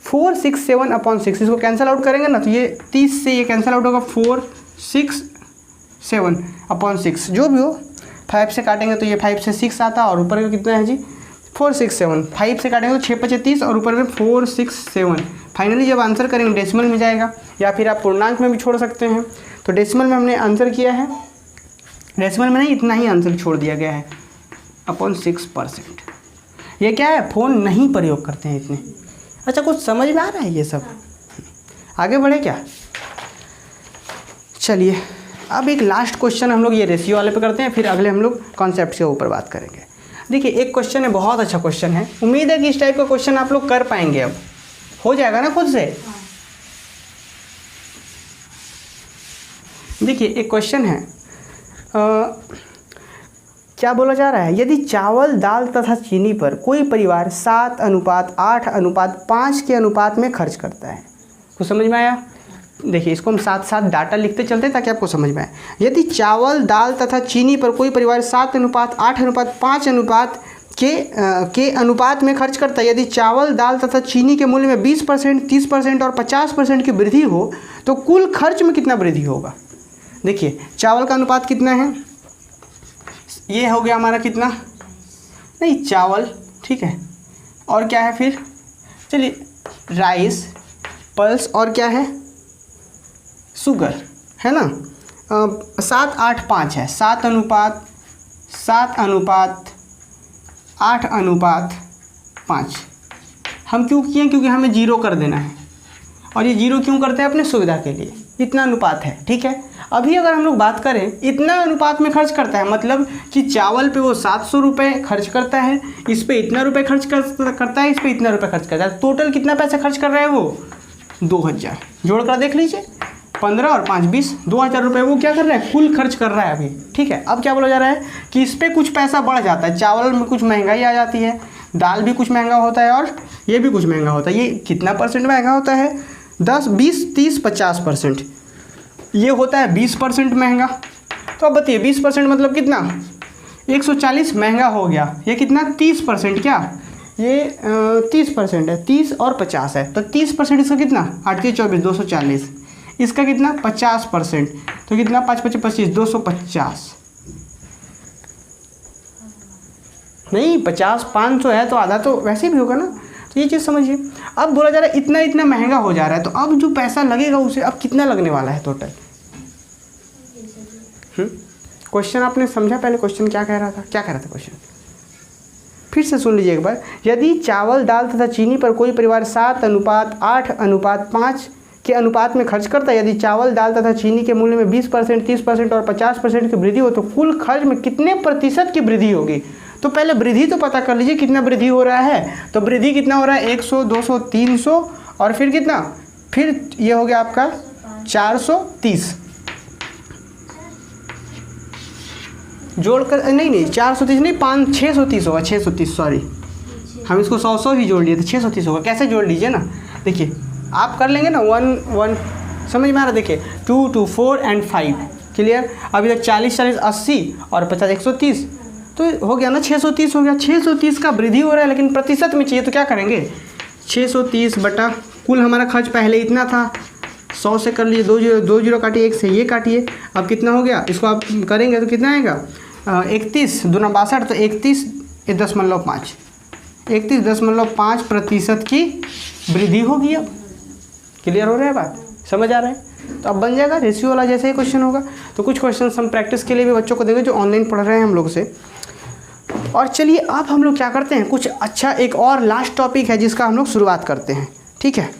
467/6। इसको कैंसिल आउट करेंगे ना तो ये 30 से ये कैंसिल आउट होगा 467/6। जो भी हो 5 से काटेंगे तो ये 5 से 6 आता, और ऊपर में कितना है जी 467। 5 से काटेंगे तो 6 × 30 और ऊपर में 467। फाइनली जब आंसर करेंगे डेसिमल में जाएगा, या फिर आप पूर्णांक में भी छोड़ सकते हैं। तो डेसिमल में हमने आंसर किया है, डेसिमल में नहीं इतना ही आंसर छोड़ दिया गया है 6%। ये क्या है, फ़ोन नहीं प्रयोग करते हैं इतने। अच्छा, कुछ समझ में आ रहा है ये सब? आगे बढ़े क्या? चलिए अब एक लास्ट क्वेश्चन हम लोग ये रेशियो वाले पे करते हैं, फिर अगले हम लोग कॉन्सेप्ट के ऊपर बात करेंगे। देखिए एक क्वेश्चन है, बहुत अच्छा क्वेश्चन है, उम्मीद है कि इस टाइप का क्वेश्चन आप लोग कर पाएंगे। अब हो जाएगा ना खुद से। देखिए एक क्वेश्चन है, क्या बोला जा रहा है, यदि चावल दाल तथा चीनी पर कोई परिवार 7:8:5 के अनुपात में खर्च करता है। कुछ समझ में आया? देखिए इसको हम साथ साथ डाटा लिखते चलते हैं ताकि आपको समझ में आए। यदि चावल दाल तथा चीनी पर कोई परिवार 7:8:5 अनुपात के अनुपात में खर्च करता है, यदि चावल दाल तथा चीनी के मूल्य में 20%, 30% और 50% की वृद्धि हो तो कुल खर्च में कितना वृद्धि होगा। देखिए चावल का अनुपात कितना है, ये हो गया हमारा कितना, नहीं चावल, ठीक है, और क्या है फिर, चलिए राइस, पल्स और क्या है, शुगर, है ना। 7:8:5 है, 7:8:5 हम क्यों किए, क्योंकि हमें जीरो कर देना है, और ये जीरो क्यों करते हैं, अपने सुविधा के लिए। इतना अनुपात है, ठीक है। अभी अगर हम लोग बात करें, इतना अनुपात में खर्च करता है, मतलब कि चावल पे वो 700 रुपये खर्च करता है, इस पे इतना रुपये खर्च करता है, इस पे इतना रुपये खर्च करता है, टोटल कितना पैसा खर्च कर रहा है वो 2000। जोड़ कर देख लीजिए, 15 और 5 20, 2000 रुपये वो क्या कर रहा है, कुल खर्च कर रहा है अभी, ठीक है। अब क्या बोला जा रहा है कि इस पर कुछ पैसा बढ़ जाता है, चावल में कुछ महंगाई आ जाती है, दाल भी कुछ महंगा होता है और ये भी कुछ महंगा होता है। ये कितना परसेंट महंगा होता है, 10, 20, 30, 50%। ये होता है 20% महंगा। तो अब बताइए 20% मतलब कितना, 140 महंगा हो गया। ये कितना, 30%, क्या ये 30% है, 30 और 50 है, तो 30% इसका कितना, 8 के 24, 240। इसका कितना 50%, तो कितना 5 5 25, 250 नहीं 50, 500 है तो आधा तो वैसे भी होगा ना। तो ये चीज़ समझिए। अब बोला जा रहा है इतना इतना महंगा हो जा रहा है, तो अब जो पैसा लगेगा उसे अब कितना लगने वाला है टोटल। क्वेश्चन आपने समझा? पहले क्वेश्चन क्या कह रहा था, क्या कह रहा था क्वेश्चन, फिर से सुन लीजिए एक बार। यदि चावल दाल तथा चीनी पर कोई परिवार 7:8:5 के अनुपात में खर्च करता है, यदि चावल दाल तथा चीनी के मूल्य में 20%, 30% और 50% की वृद्धि हो तो कुल खर्च में कितने प्रतिशत की वृद्धि होगी। तो पहले वृद्धि तो पता कर लीजिए कितना वृद्धि हो रहा है। तो वृद्धि कितना हो रहा है, 100, 200, 300 और फिर कितना, फिर ये हो गया आपका 430। जोड़कर नहीं 430 नहीं, 630 होगा, 630, सॉरी हम इसको 100 ही जोड़ लिए थे, 630 होगा। कैसे जोड़ लीजिए ना, देखिए आप कर लेंगे ना, 1 1 समझ में आ रहा। देखिए 2 2 4 एंड 5 क्लियर। अभी तक 40 40 80 और 50 130, तो हो गया ना 630 हो गया। 630 का वृद्धि हो रहा है, लेकिन प्रतिशत में चाहिए तो क्या करेंगे, 630 बटा कुल हमारा खर्च पहले इतना था, 100 से कर लीजिए, 2 जीरो काटिए, 1 से ये काटिए, अब कितना हो गया, इसको आप करेंगे तो कितना आएगा, 31 दूना 62, तो 31.5 31.5% की वृद्धि होगी। अब क्लियर हो रहा है बात, समझ आ रहा है। तो अब बन जाएगा रेशियो वाला जैसे ही क्वेश्चन होगा। तो कुछ क्वेश्चन हम प्रैक्टिस के लिए भी बच्चों को देंगे जो ऑनलाइन पढ़ रहे हैं हम लोग से। और चलिए अब हम लोग क्या करते हैं, कुछ अच्छा एक और लास्ट टॉपिक है जिसका हम लोग शुरुआत करते हैं, ठीक है।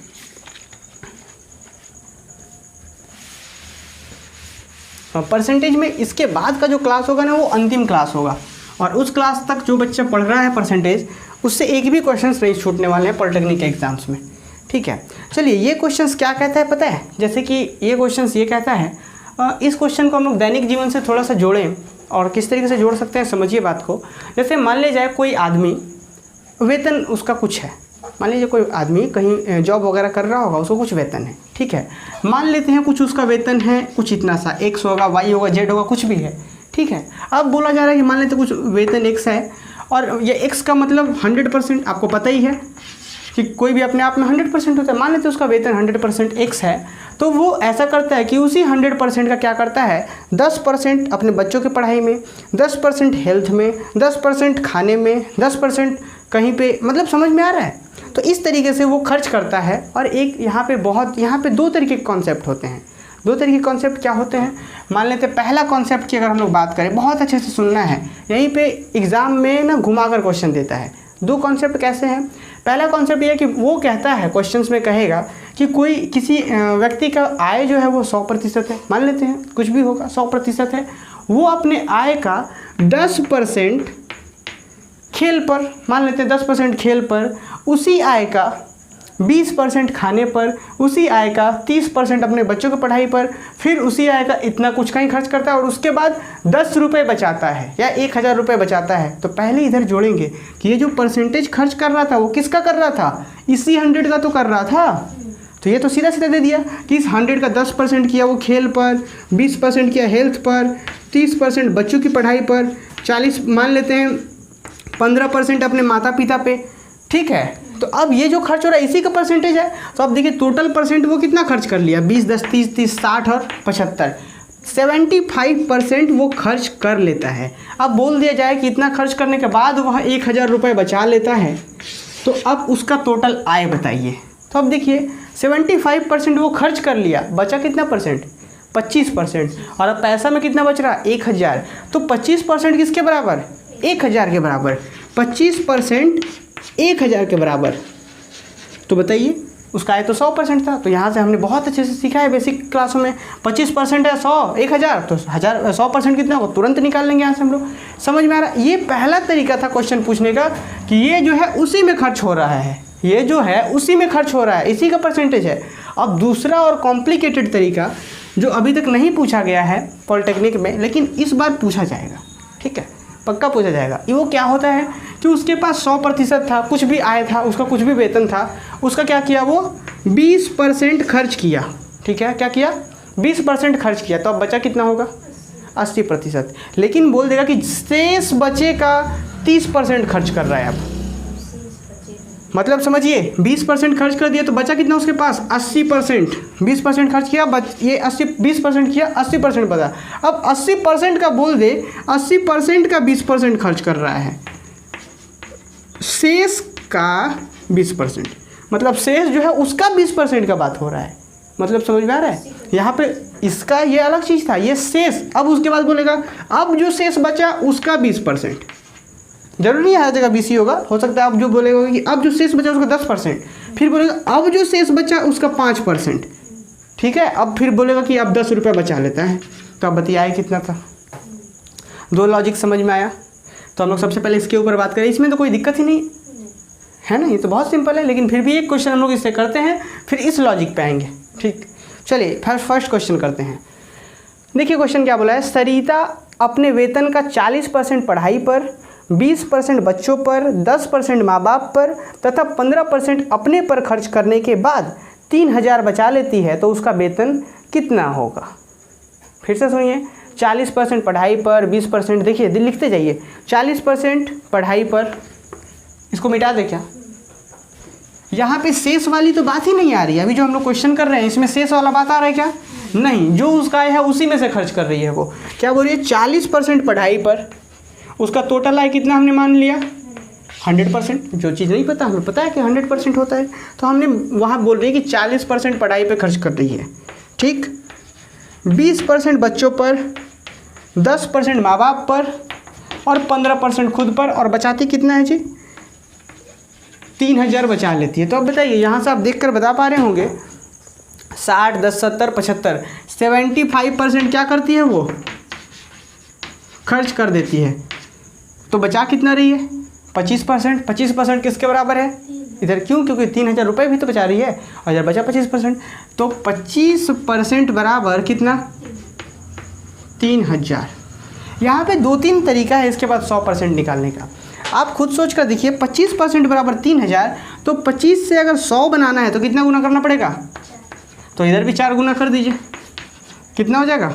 परसेंटेज में इसके बाद का जो क्लास होगा ना वो अंतिम क्लास होगा, और उस क्लास तक जो बच्चा पढ़ रहा है परसेंटेज, उससे एक भी क्वेश्चंस नहीं छूटने वाले हैं पॉलिटेक्निक के एग्जाम्स में, ठीक है। चलिए ये क्वेश्चंस क्या कहता है पता है, जैसे कि ये क्वेश्चंस ये कहता है, इस क्वेश्चन को हम लोग दैनिक जीवन से थोड़ा सा जोड़ें, और किस तरीके से जोड़ सकते हैं समझिए बात को। जैसे मान लिया जाए कोई आदमी, वेतन उसका कुछ है, मान लीजिए कोई आदमी कहीं जॉब वगैरह कर रहा होगा, उसको कुछ वेतन है, ठीक है। मान लेते हैं कुछ उसका वेतन है, कुछ इतना सा, X होगा, Y होगा, Z होगा, कुछ भी है, ठीक है। अब बोला जा रहा है कि मान लेते हैं कुछ वेतन X है, और ये X का मतलब 100%, आपको पता ही है कि कोई भी अपने आप में 100% होता है। मान लेते हैं उसका वेतन 100% X है, तो वो ऐसा करता है कि उसी 100% का क्या करता है, 10% अपने बच्चों की पढ़ाई में, 10% हेल्थ में, 10% खाने में, 10% कहीं पे, मतलब समझ में आ रहा है। तो इस तरीके से वो खर्च करता है। और एक यहाँ पे 2 तरीके के कॉन्सेप्ट होते हैं। 2 तरीके के कॉन्सेप्ट क्या होते हैं, मान लेते हैं पहला कॉन्सेप्ट की अगर हम लोग बात करें, बहुत अच्छे से सुनना है, यहीं पे एग्ज़ाम में ना घुमाकर क्वेश्चन देता है, दो कॉन्सेप्ट कैसे हैं? पहला कॉन्सेप्ट ये है कि वो कहता है, क्वेश्चंस में कहेगा कि कोई किसी व्यक्ति का आय जो है वो 100% है, मान लेते हैं कुछ भी होगा, 100% है, वो अपने आय का 10% खेल पर, मान लेते हैं 10% खेल पर, उसी आय का 20% खाने पर, उसी आय का 30% अपने बच्चों की पढ़ाई पर, फिर उसी आय का इतना कुछ कहीं खर्च करता है और उसके बाद 10 रुपये बचाता है या 1000 रुपये बचाता है। तो पहले इधर जोड़ेंगे कि ये जो परसेंटेज खर्च कर रहा था वो किसका कर रहा था? इसी 100 का तो कर रहा था। तो ये तो सीधा सीधा दे दिया कि इस 100 का 10% किया वो खेल पर, 20% किया हेल्थ पर, 30% बच्चों की पढ़ाई पर, 40 मान लेते हैं 15% अपने माता पिता पे, ठीक है। तो अब ये जो खर्च हो रहा है इसी का परसेंटेज है। तो अब देखिए टोटल परसेंट वो कितना खर्च कर लिया, 20, 10, 30, 30, 60 और 75, 75% वो खर्च कर लेता है। अब बोल दिया जाए कि इतना खर्च करने के बाद वह 1000 रुपये बचा लेता है, तो अब उसका टोटल आय बताइए। तो अब देखिए 75% वो खर्च कर लिया, बचा कितना परसेंट? 25%। और अब पैसा में कितना बच रहा? 1000। तो 25% किसके बराबर? 1000 के बराबर। 25% 1000 के बराबर। तो बताइए उसका आय तो 100% था। तो यहाँ से हमने बहुत अच्छे से सीखा है बेसिक क्लासों में, 25% है 100, 1000, तो 100% कितना होगा तुरंत निकाल लेंगे यहाँ से हम लोग। समझ में आ रहा है? ये पहला तरीका था क्वेश्चन पूछने का कि ये जो है उसी में खर्च हो रहा है, ये जो है उसी में खर्च हो रहा है, इसी का परसेंटेज है। अब दूसरा और कॉम्प्लिकेटेड तरीका जो अभी तक नहीं पूछा गया है पॉलिटेक्निक में, लेकिन इस बार पूछा जाएगा, ठीक है, पक्का पूछा जाएगा। वो क्या होता है कि उसके पास 100% था, कुछ भी आय था, उसका कुछ भी वेतन था, उसका क्या किया वो 20% खर्च किया, ठीक है, क्या किया 20% खर्च किया, तो अब बचा कितना होगा 80%। लेकिन बोल देगा कि शेष बचे का 30% खर्च कर रहा है। अब मतलब समझिए 20% खर्च कर दिया तो बचा कितना उसके पास 80%, 20% खर्च किया, ये 20% किया, 80% बचा। अब 80% का बोल दे, 80% का 20% खर्च कर रहा है, शेष का 20%, मतलब शेष जो है उसका 20% का बात हो रहा है। मतलब समझ में आ रहा है? यहाँ पे इसका ये अलग चीज़ था, ये शेष। अब उसके बाद बोलेगा अब जो शेष बचा उसका 20%, जरूरी नहीं हर जगह 20 ही होगा, हो सकता है अब जो बोलेगा कि अब जो शेष बचा उसका 10%, फिर बोलेगा अब जो शेष बचा उसका 5%, ठीक है। अब फिर बोलेगा कि अब 10 रुपये बचा लेता है। तो अब बताइए कितना था? दो लॉजिक समझ में आया? तो हम लोग सबसे पहले इसके ऊपर बात करें, इसमें तो कोई दिक्कत ही नहीं है ना, ये तो बहुत सिंपल है। लेकिन फिर भी एक क्वेश्चन हम लोग इससे करते हैं, फिर इस लॉजिक पे आएंगे, ठीक। चलिए फर्स्ट क्वेश्चन करते हैं। देखिए क्वेश्चन क्या बोला है, सरिता अपने वेतन का 40% पढ़ाई पर, 20% बच्चों पर, 10% माँ बाप पर तथा 15% अपने पर खर्च करने के बाद 3000 बचा लेती है, तो उसका वेतन कितना होगा? फिर से सुनिए, 40% पढ़ाई पर, 20%, देखिए लिखते जाइए, 40% पढ़ाई पर, इसको मिटा दे क्या? यहाँ पे शेष वाली तो बात ही नहीं आ रही है। अभी जो हम लोग क्वेश्चन कर रहे हैं इसमें शेष वाला बात आ रहा है क्या? नहीं, जो उसका आय है उसी में से खर्च कर रही है वो। क्या बोल रही है? 40% पढ़ाई पर, उसका टोटल आय कितना हमने मान लिया 100%। जो चीज़ नहीं पता हमें पता है कि 100% होता है, तो हमने वहाँ बोल रही है कि 40% पढ़ाई पे खर्च कर रही है, ठीक। 20% बच्चों पर, 10% माँ बाप पर और 15% खुद पर, और बचाती कितना है जी? 3000 बचा लेती है। तो अब बताइए, यहाँ से आप देखकर बता पा रहे होंगे 60, 10, 70, 75, 75% क्या करती है वो? खर्च कर देती है। तो बचा कितना रही है? 25%। 25% किसके बराबर है इधर? क्यों? क्योंकि 3000 रुपये भी तो बचा रही है, और इधर बचा 25%, तो 25% बराबर कितना? 3000। यहाँ पे 2-3 तरीका है इसके बाद 100% निकालने का। आप खुद सोच कर देखिए, 25% बराबर 3000, तो 25 से अगर 100 बनाना है तो कितना गुना करना पड़ेगा? तो इधर भी 4 गुना कर दीजिए, कितना हो जाएगा?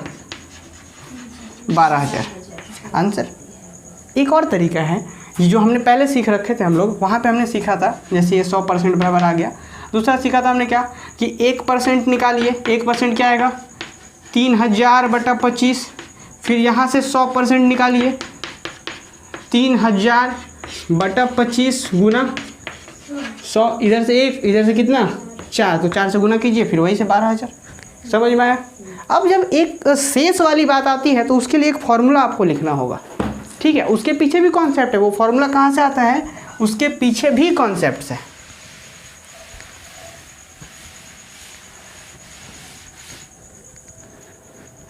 12000 आंसर। एक और तरीका है, ये जो हमने पहले सीख रखे थे हम लोग, वहाँ पे हमने सीखा था, जैसे ये 100% बराबर आ गया। दूसरा सीखा था हमने क्या कि 1% निकालिए, 1% क्या आएगा? 3000 बटा 25, फिर यहाँ से 100% निकालिए, 3000 बटा 25 गुना 100, इधर से 1, इधर से कितना 4, तो 4 से गुना कीजिए, फिर वहीं से 12000। समझ में आया? अब जब एक शेष वाली बात आती है तो उसके लिए एक फॉर्मूला आपको लिखना होगा, ठीक है। उसके पीछे भी कॉन्सेप्ट है, वो फॉर्मूला कहाँ से आता है उसके पीछे भी कॉन्सेप्ट्स है।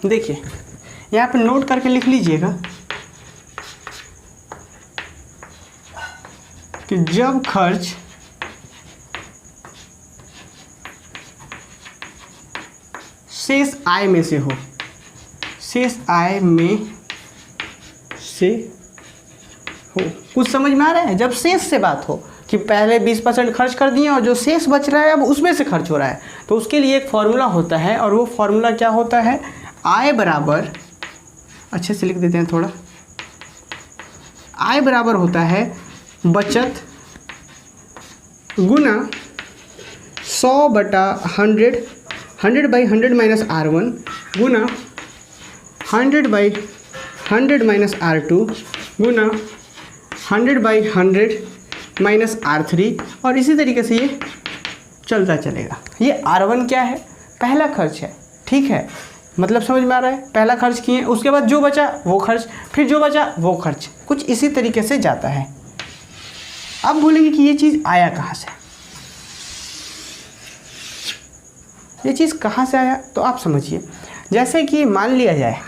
देखिए यहाँ पे नोट करके लिख लीजिएगा कि जब खर्च शेष आय में से हो, शेष आय में से हो, कुछ समझ में आ रहा है? जब शेष से बात हो कि पहले 20% खर्च कर दिए और जो शेष बच रहा है अब उसमें से खर्च हो रहा है, तो उसके लिए एक फॉर्मूला होता है और वो फॉर्मूला क्या होता है? आय बराबर, अच्छे से लिख देते हैं थोड़ा, आय बराबर होता है बचत गुना 100/100, 100/100 माइनस R1 गुना 100/100 माइनस R2 गुना 100/100 माइनस R3, और इसी तरीके से ये चलता चलेगा। ये R1 क्या है? पहला खर्च है, ठीक है, मतलब समझ में आ रहा है? पहला खर्च किए, उसके बाद जो बचा वो खर्च, फिर जो बचा वो खर्च, कुछ इसी तरीके से जाता है। अब बोलेंगे कि ये चीज़ आया कहाँ से? ये चीज़ कहाँ से आया? तो आप समझिए, जैसे कि मान लिया जाए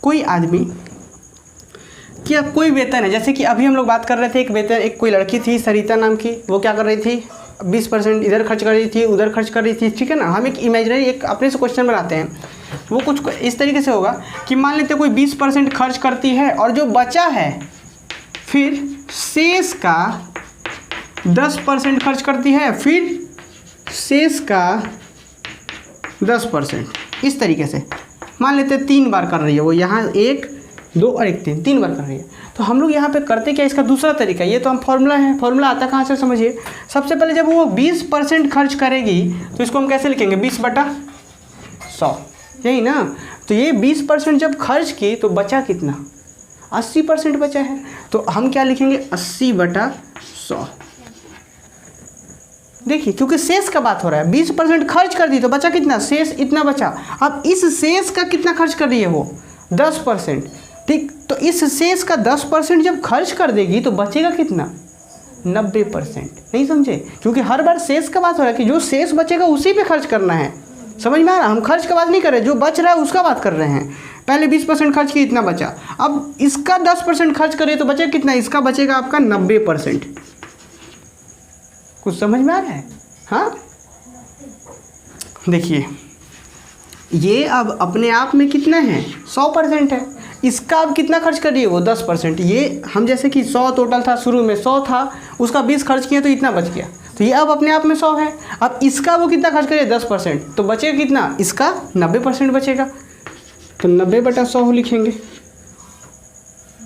कोई आदमी क्या कोई वेतन है, जैसे कि अभी हम लोग बात कर रहे थे एक वेतन, एक कोई लड़की थी सरिता नाम की, वो क्या कर रही थी? 20% इधर खर्च कर रही थी, उधर खर्च कर रही थी, ठीक है ना। हम एक इमेजिनरी एक अपने से क्वेश्चन बनाते हैं, वो कुछ इस तरीके से होगा कि मान लेते कोई 20% खर्च करती है और जो बचा है फिर शेष का 10% खर्च करती है, फिर शेष का 10%, इस तरीके से मान लेते 3 बार कर रही है वो, यहाँ 1 2 और 1 3 बार कर रही है। तो हम लोग यहाँ पे करते क्या? इसका दूसरा तरीका, ये तो हम फॉर्मूला है, फॉर्मूला आता कहाँ से समझिए। सबसे पहले जब वो 20% खर्च करेगी तो इसको हम कैसे लिखेंगे? 20/100, यही ना। तो ये 20% जब खर्च की तो बचा कितना? 80% बचा है, तो हम क्या लिखेंगे? 80/100। देखिए क्योंकि शेष का बात हो रहा है, 20% खर्च कर दी तो बचा कितना? शेष इतना बचा। अब इस शेष का कितना खर्च कर रही है वो? 10%, ठीक। तो इस शेष का 10% जब खर्च कर देगी तो बचेगा कितना? 90%। नहीं समझे? क्योंकि हर बार शेष का बात हो रहा है कि जो शेष बचेगा उसी पे खर्च करना है। समझ में आ रहा? हम खर्च का बात नहीं कर रहे, जो बच रहा है उसका बात कर रहे हैं। पहले 20% खर्च की, इतना बचा, अब इसका 10% खर्च करिए तो बचेगा कितना? इसका बचेगा आपका 90%। कुछ समझ में आ रहा है? हाँ, देखिए ये अब अपने आप में कितना है? 100% है। इसका अब कितना खर्च कर रही है वो? 10%। ये हम जैसे कि 100 टोटल था, शुरू में 100 था, उसका 20 खर्च किया तो इतना बच गया, तो ये अब अपने आप में 100 है। अब इसका वो कितना खर्च करिए? 10%, तो बचेगा कितना? इसका 90% बचेगा, तो 90/100 लिखेंगे,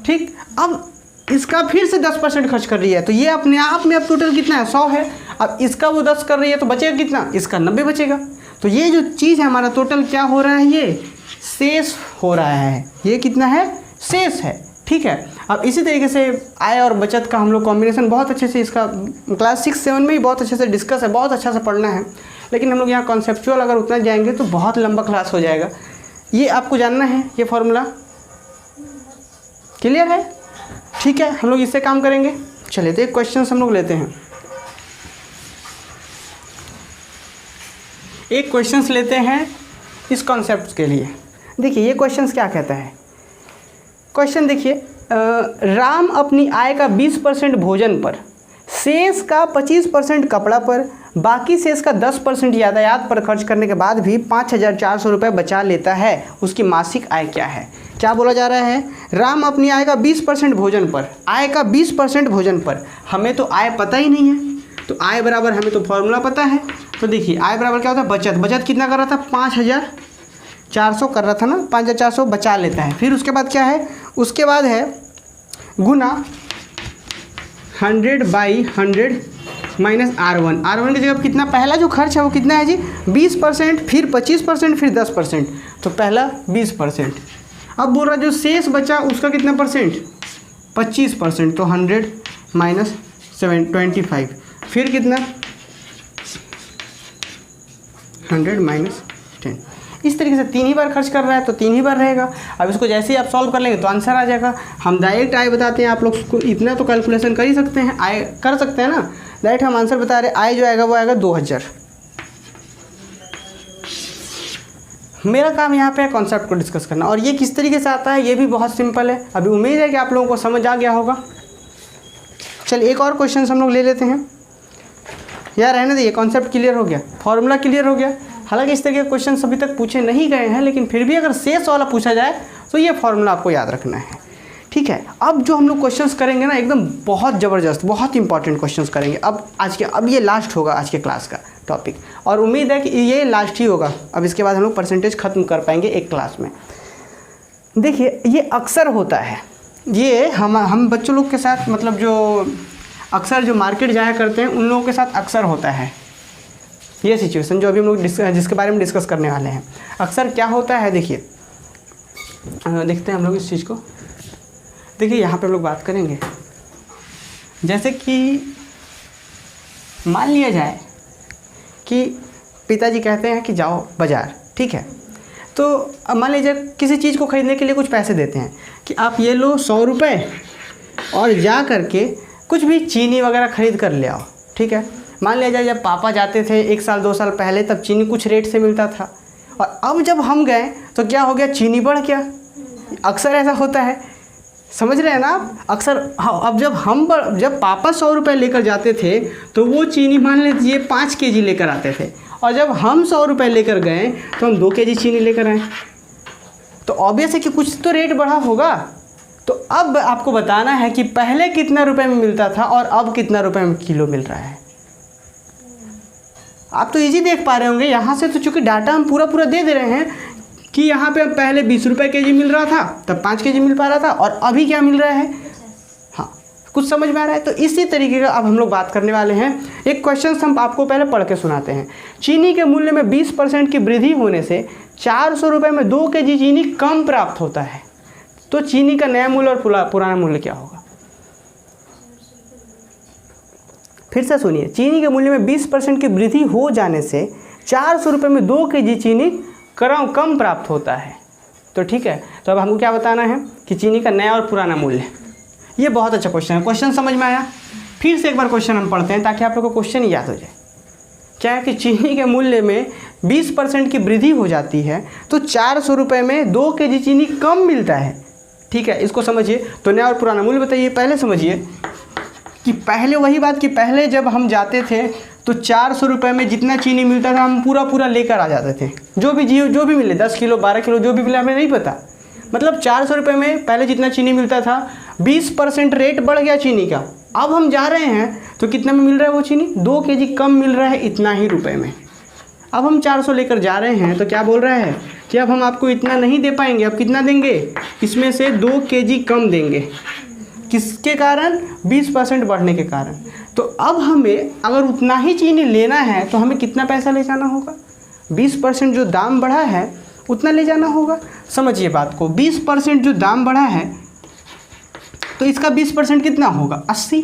ठीक। अब इसका फिर से 10% खर्च कर रही है, तो ये अपने आप में अब टोटल कितना है? 100 है। अब इसका वो 10 कर रही है तो बचेगा कितना? इसका 90 बचेगा। तो ये जो चीज़ है हमारा टोटल क्या हो रहा है? ये शेष हो रहा है। ये कितना है? शेष है, ठीक है। अब इसी तरीके से आय और बचत का हम लोग कॉम्बिनेशन बहुत अच्छे से, इसका क्लास 6-7 में ही बहुत अच्छे से डिस्कस है, बहुत अच्छा से पढ़ना है। लेकिन हम लोग यहाँ कॉन्सेप्चुअल अगर उतना जाएंगे तो बहुत लंबा क्लास हो जाएगा। ये आपको जानना है, ये फॉर्मूला क्लियर है? ठीक है, हम लोग इससे काम करेंगे। चलिए तो एक क्वेश्चन हम लोग लेते हैं, एक क्वेश्चंस लेते हैं इस कॉन्सेप्ट के लिए। देखिए ये क्वेश्चंस क्या कहता है। क्वेश्चन देखिए, राम अपनी आय का 20% भोजन पर, शेष का 25% कपड़ा पर, बाकी शेष का 10% यातायात पर खर्च करने के बाद भी 5,400 रुपये बचा लेता है, उसकी मासिक आय क्या है? क्या बोला जा रहा है? राम अपनी आय का 20% भोजन पर, आय का 20% भोजन पर, हमें तो आय पता ही नहीं है, तो आय बराबर हमें तो फॉर्मूला पता है। तो देखिए आय बराबर क्या होता है? बचत। बचत कितना कर रहा था? 5,400 कर रहा था ना, 5,400 बचा लेता है। फिर उसके बाद क्या है? उसके बाद है गुना 100/100 माइनस R1। R1 की जगह कितना? पहला जो खर्च है वो कितना है जी? 20%, फिर 25%, फिर 10%, तो पहला 20%। अब बोल रहा जो शेष बचा उसका कितना परसेंट? 25%, तो 100 माइनस 25, फिर कितना? 100 माइनस 10। इस तरीके से 3 ही बार खर्च कर रहा है तो 3 ही बार रहेगा। अब इसको जैसे ही आप सॉल्व कर लेंगे तो आंसर आ जाएगा। हम डायरेक्ट आय बताते हैं, आप लोग को इतना तो कैलकुलेशन कर ही सकते हैं, आय कर सकते हैं ना। डायरेक्ट हम आंसर बता रहे हैं, आय जो आएगा वो आएगा 2000। मेरा काम यहाँ पे है कॉन्सेप्ट को डिस्कस करना, और ये किस तरीके से आता है ये भी बहुत सिंपल है। अभी उम्मीद है कि आप लोगों को समझ आ गया होगा। चलिए एक और क्वेश्चन हम लोग ले लेते हैं। यार रहने दीजिए, कॉन्सेप्ट क्लियर हो गया, फॉर्मूला क्लियर हो गया। हालांकि इस तरह के क्वेश्चन अभी तक पूछे नहीं गए हैं, लेकिन फिर भी अगर शेष वाला पूछा जाए तो ये फॉर्मूला आपको याद रखना है, ठीक है। अब जो हम लोग क्वेश्चंस करेंगे ना, एकदम बहुत ज़बरदस्त, बहुत इंपॉर्टेंट क्वेश्चंस करेंगे। अब ये लास्ट होगा आज के क्लास का टॉपिक, और उम्मीद है कि ये लास्ट ही होगा। अब इसके बाद हम लोग परसेंटेज ख़त्म कर पाएंगे एक क्लास में। देखिए ये अक्सर होता है, ये हम बच्चों लोग के साथ, मतलब जो अक्सर जो मार्केट जाया करते हैं उन लोगों के साथ अक्सर होता है ये सिचुएशन जो अभी हम लोग जिसके बारे में डिस्कस करने वाले हैं। अक्सर क्या होता है, देखिए देखते हैं हम लोग इस चीज़ को। देखिए यहाँ पे हम लोग बात करेंगे, जैसे कि मान लिया जाए कि पिताजी कहते हैं कि जाओ बाज़ार, ठीक है। तो अब मान लीजिए किसी चीज़ को ख़रीदने के लिए कुछ पैसे देते हैं कि आप ये लो 100 रुपये और जा करके कुछ भी चीनी वगैरह ख़रीद कर ले आओ, ठीक है। मान लिया जाए जब पापा जाते थे 1 साल 2 साल पहले, तब चीनी कुछ रेट से मिलता था, और अब जब हम गए तो क्या हो गया, चीनी बढ़ गया। अक्सर ऐसा होता है, समझ रहे हैं ना आप। अक्सर अब जब पापा 100 रुपये लेकर जाते थे तो वो चीनी मान लीजिए 5 केजी लेकर आते थे, और जब हम 100 रुपये लेकर गए तो हम 2 केजी चीनी लेकर आए। तो ऑब्वियस है कि कुछ तो रेट बढ़ा होगा। तो अब आपको बताना है कि पहले कितना रुपए में मिलता था और अब कितना रुपए में किलो मिल रहा है। आप तो इजी देख पा रहे होंगे यहाँ से, तो चूँकि डाटा हम पूरा दे दे रहे हैं कि यहाँ पे पहले 20 रुपये केजी मिल रहा था, तब 5 केजी मिल पा रहा था, और अभी क्या मिल रहा है। हाँ, कुछ समझ में आ रहा है। तो इसी तरीके का अब हम लोग बात करने वाले हैं। एक क्वेश्चन हम आपको पहले पढ़ के सुनाते हैं। चीनी के मूल्य में 20% की वृद्धि होने से 400 रुपये में 2 केजी चीनी कम प्राप्त होता है, तो चीनी का नया मूल्य और पुराना मूल्य क्या होगा। फिर से सुनिए, चीनी के मूल्य में 20% की वृद्धि हो जाने से 400 रुपये में 2 केजी चीनी कम प्राप्त होता है, तो ठीक है। तो अब हमको क्या बताना है कि चीनी का नया और पुराना मूल्य। ये बहुत अच्छा क्वेश्चन है। क्वेश्चन समझ में आया? फिर से एक बार क्वेश्चन हम पढ़ते हैं ताकि आप लोगों को क्वेश्चन याद हो जाए। क्या है कि चीनी के मूल्य में 20% की वृद्धि हो जाती है तो 400 रुपये में 2 केजी चीनी कम मिलता है, ठीक है। इसको समझिए। तो नया और पुराना मूल्य बताइए। पहले समझिए कि पहले वही बात कि पहले जब हम जाते थे तो 400 रुपये में जितना चीनी मिलता था हम पूरा लेकर आ जाते थे, जो भी मिले, 10 किलो 12 किलो जो भी मिले हमें नहीं पता। मतलब 400 रुपये में पहले जितना चीनी मिलता था, 20% रेट बढ़ गया चीनी का। अब हम जा रहे हैं तो कितना में मिल रहा है वो चीनी, 2 केजी कम मिल रहा है इतना ही रुपए में। अब हम 400 लेकर जा रहे हैं तो क्या बोल रहा है कि अब हम आपको इतना नहीं दे पाएंगे, अब कितना देंगे, इसमें से 2 केजी कम देंगे। किसके कारण? 20% बढ़ने के कारण। तो अब हमें अगर उतना ही चीनी लेना है तो हमें कितना पैसा ले जाना होगा? 20% जो दाम बढ़ा है उतना ले जाना होगा। समझिए बात को, 20% जो दाम बढ़ा है तो इसका 20% कितना होगा? 80।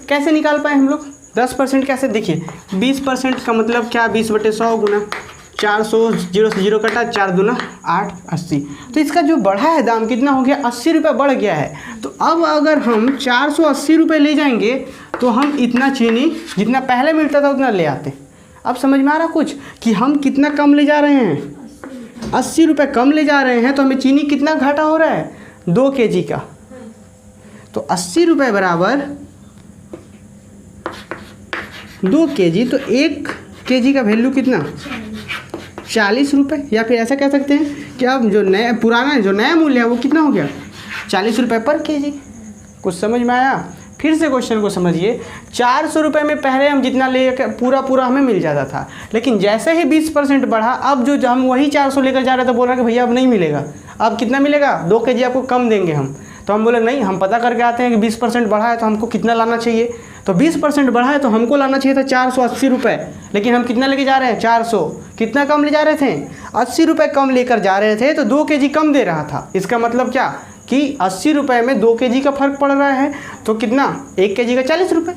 कैसे निकाल पाए हम लोग? 10% कैसे? देखिए 20% का मतलब क्या, 20/100 गुना 400, 0 से 0 कटा, 4 दूना 8, 80। तो इसका जो बढ़ा है दाम कितना हो गया? 80 रुपये बढ़ गया है। तो अब अगर हम 480 रुपये ले जाएंगे तो हम इतना चीनी जितना पहले मिलता था उतना ले आते। अब समझ में आ रहा कुछ कि हम कितना कम ले जा रहे हैं? 80 रुपये कम ले जा रहे हैं। तो हमें चीनी कितना घाटा हो रहा है? 2 केजी का। तो 80 रुपये बराबर 2 केजी, तो 1 केजी का वैल्यू कितना? 40 रुपये। या फिर ऐसा कह सकते हैं कि अब जो नया मूल्य है वो कितना हो गया? 40 रुपये पर केजी। कुछ समझ में आया? फिर से क्वेश्चन को समझिए। 400 रुपये में पहले हम जितना ले पूरा हमें मिल जाता था, लेकिन जैसे ही 20% बढ़ा, अब जो हम वही 400 लेकर जा रहे थे, बोल रहा है कि भैया अब नहीं मिलेगा, अब कितना मिलेगा? 2 केजी आपको कम देंगे हम। तो हम बोले नहीं, हम पता करके आते हैं कि 20% बढ़ा है तो हमको कितना लाना चाहिए। तो 20% बढ़ा है तो हमको लाना चाहिए था 480 रुपये, लेकिन हम कितना लेके जा रहे हैं? 400। कितना कम ले जा रहे थे? 80 रुपये कम लेकर जा रहे थे, तो 2 केजी कम दे रहा था। इसका मतलब क्या कि 80 रुपये में 2 केजी का फ़र्क पड़ रहा है, तो कितना? 1 केजी का 40 रुपये।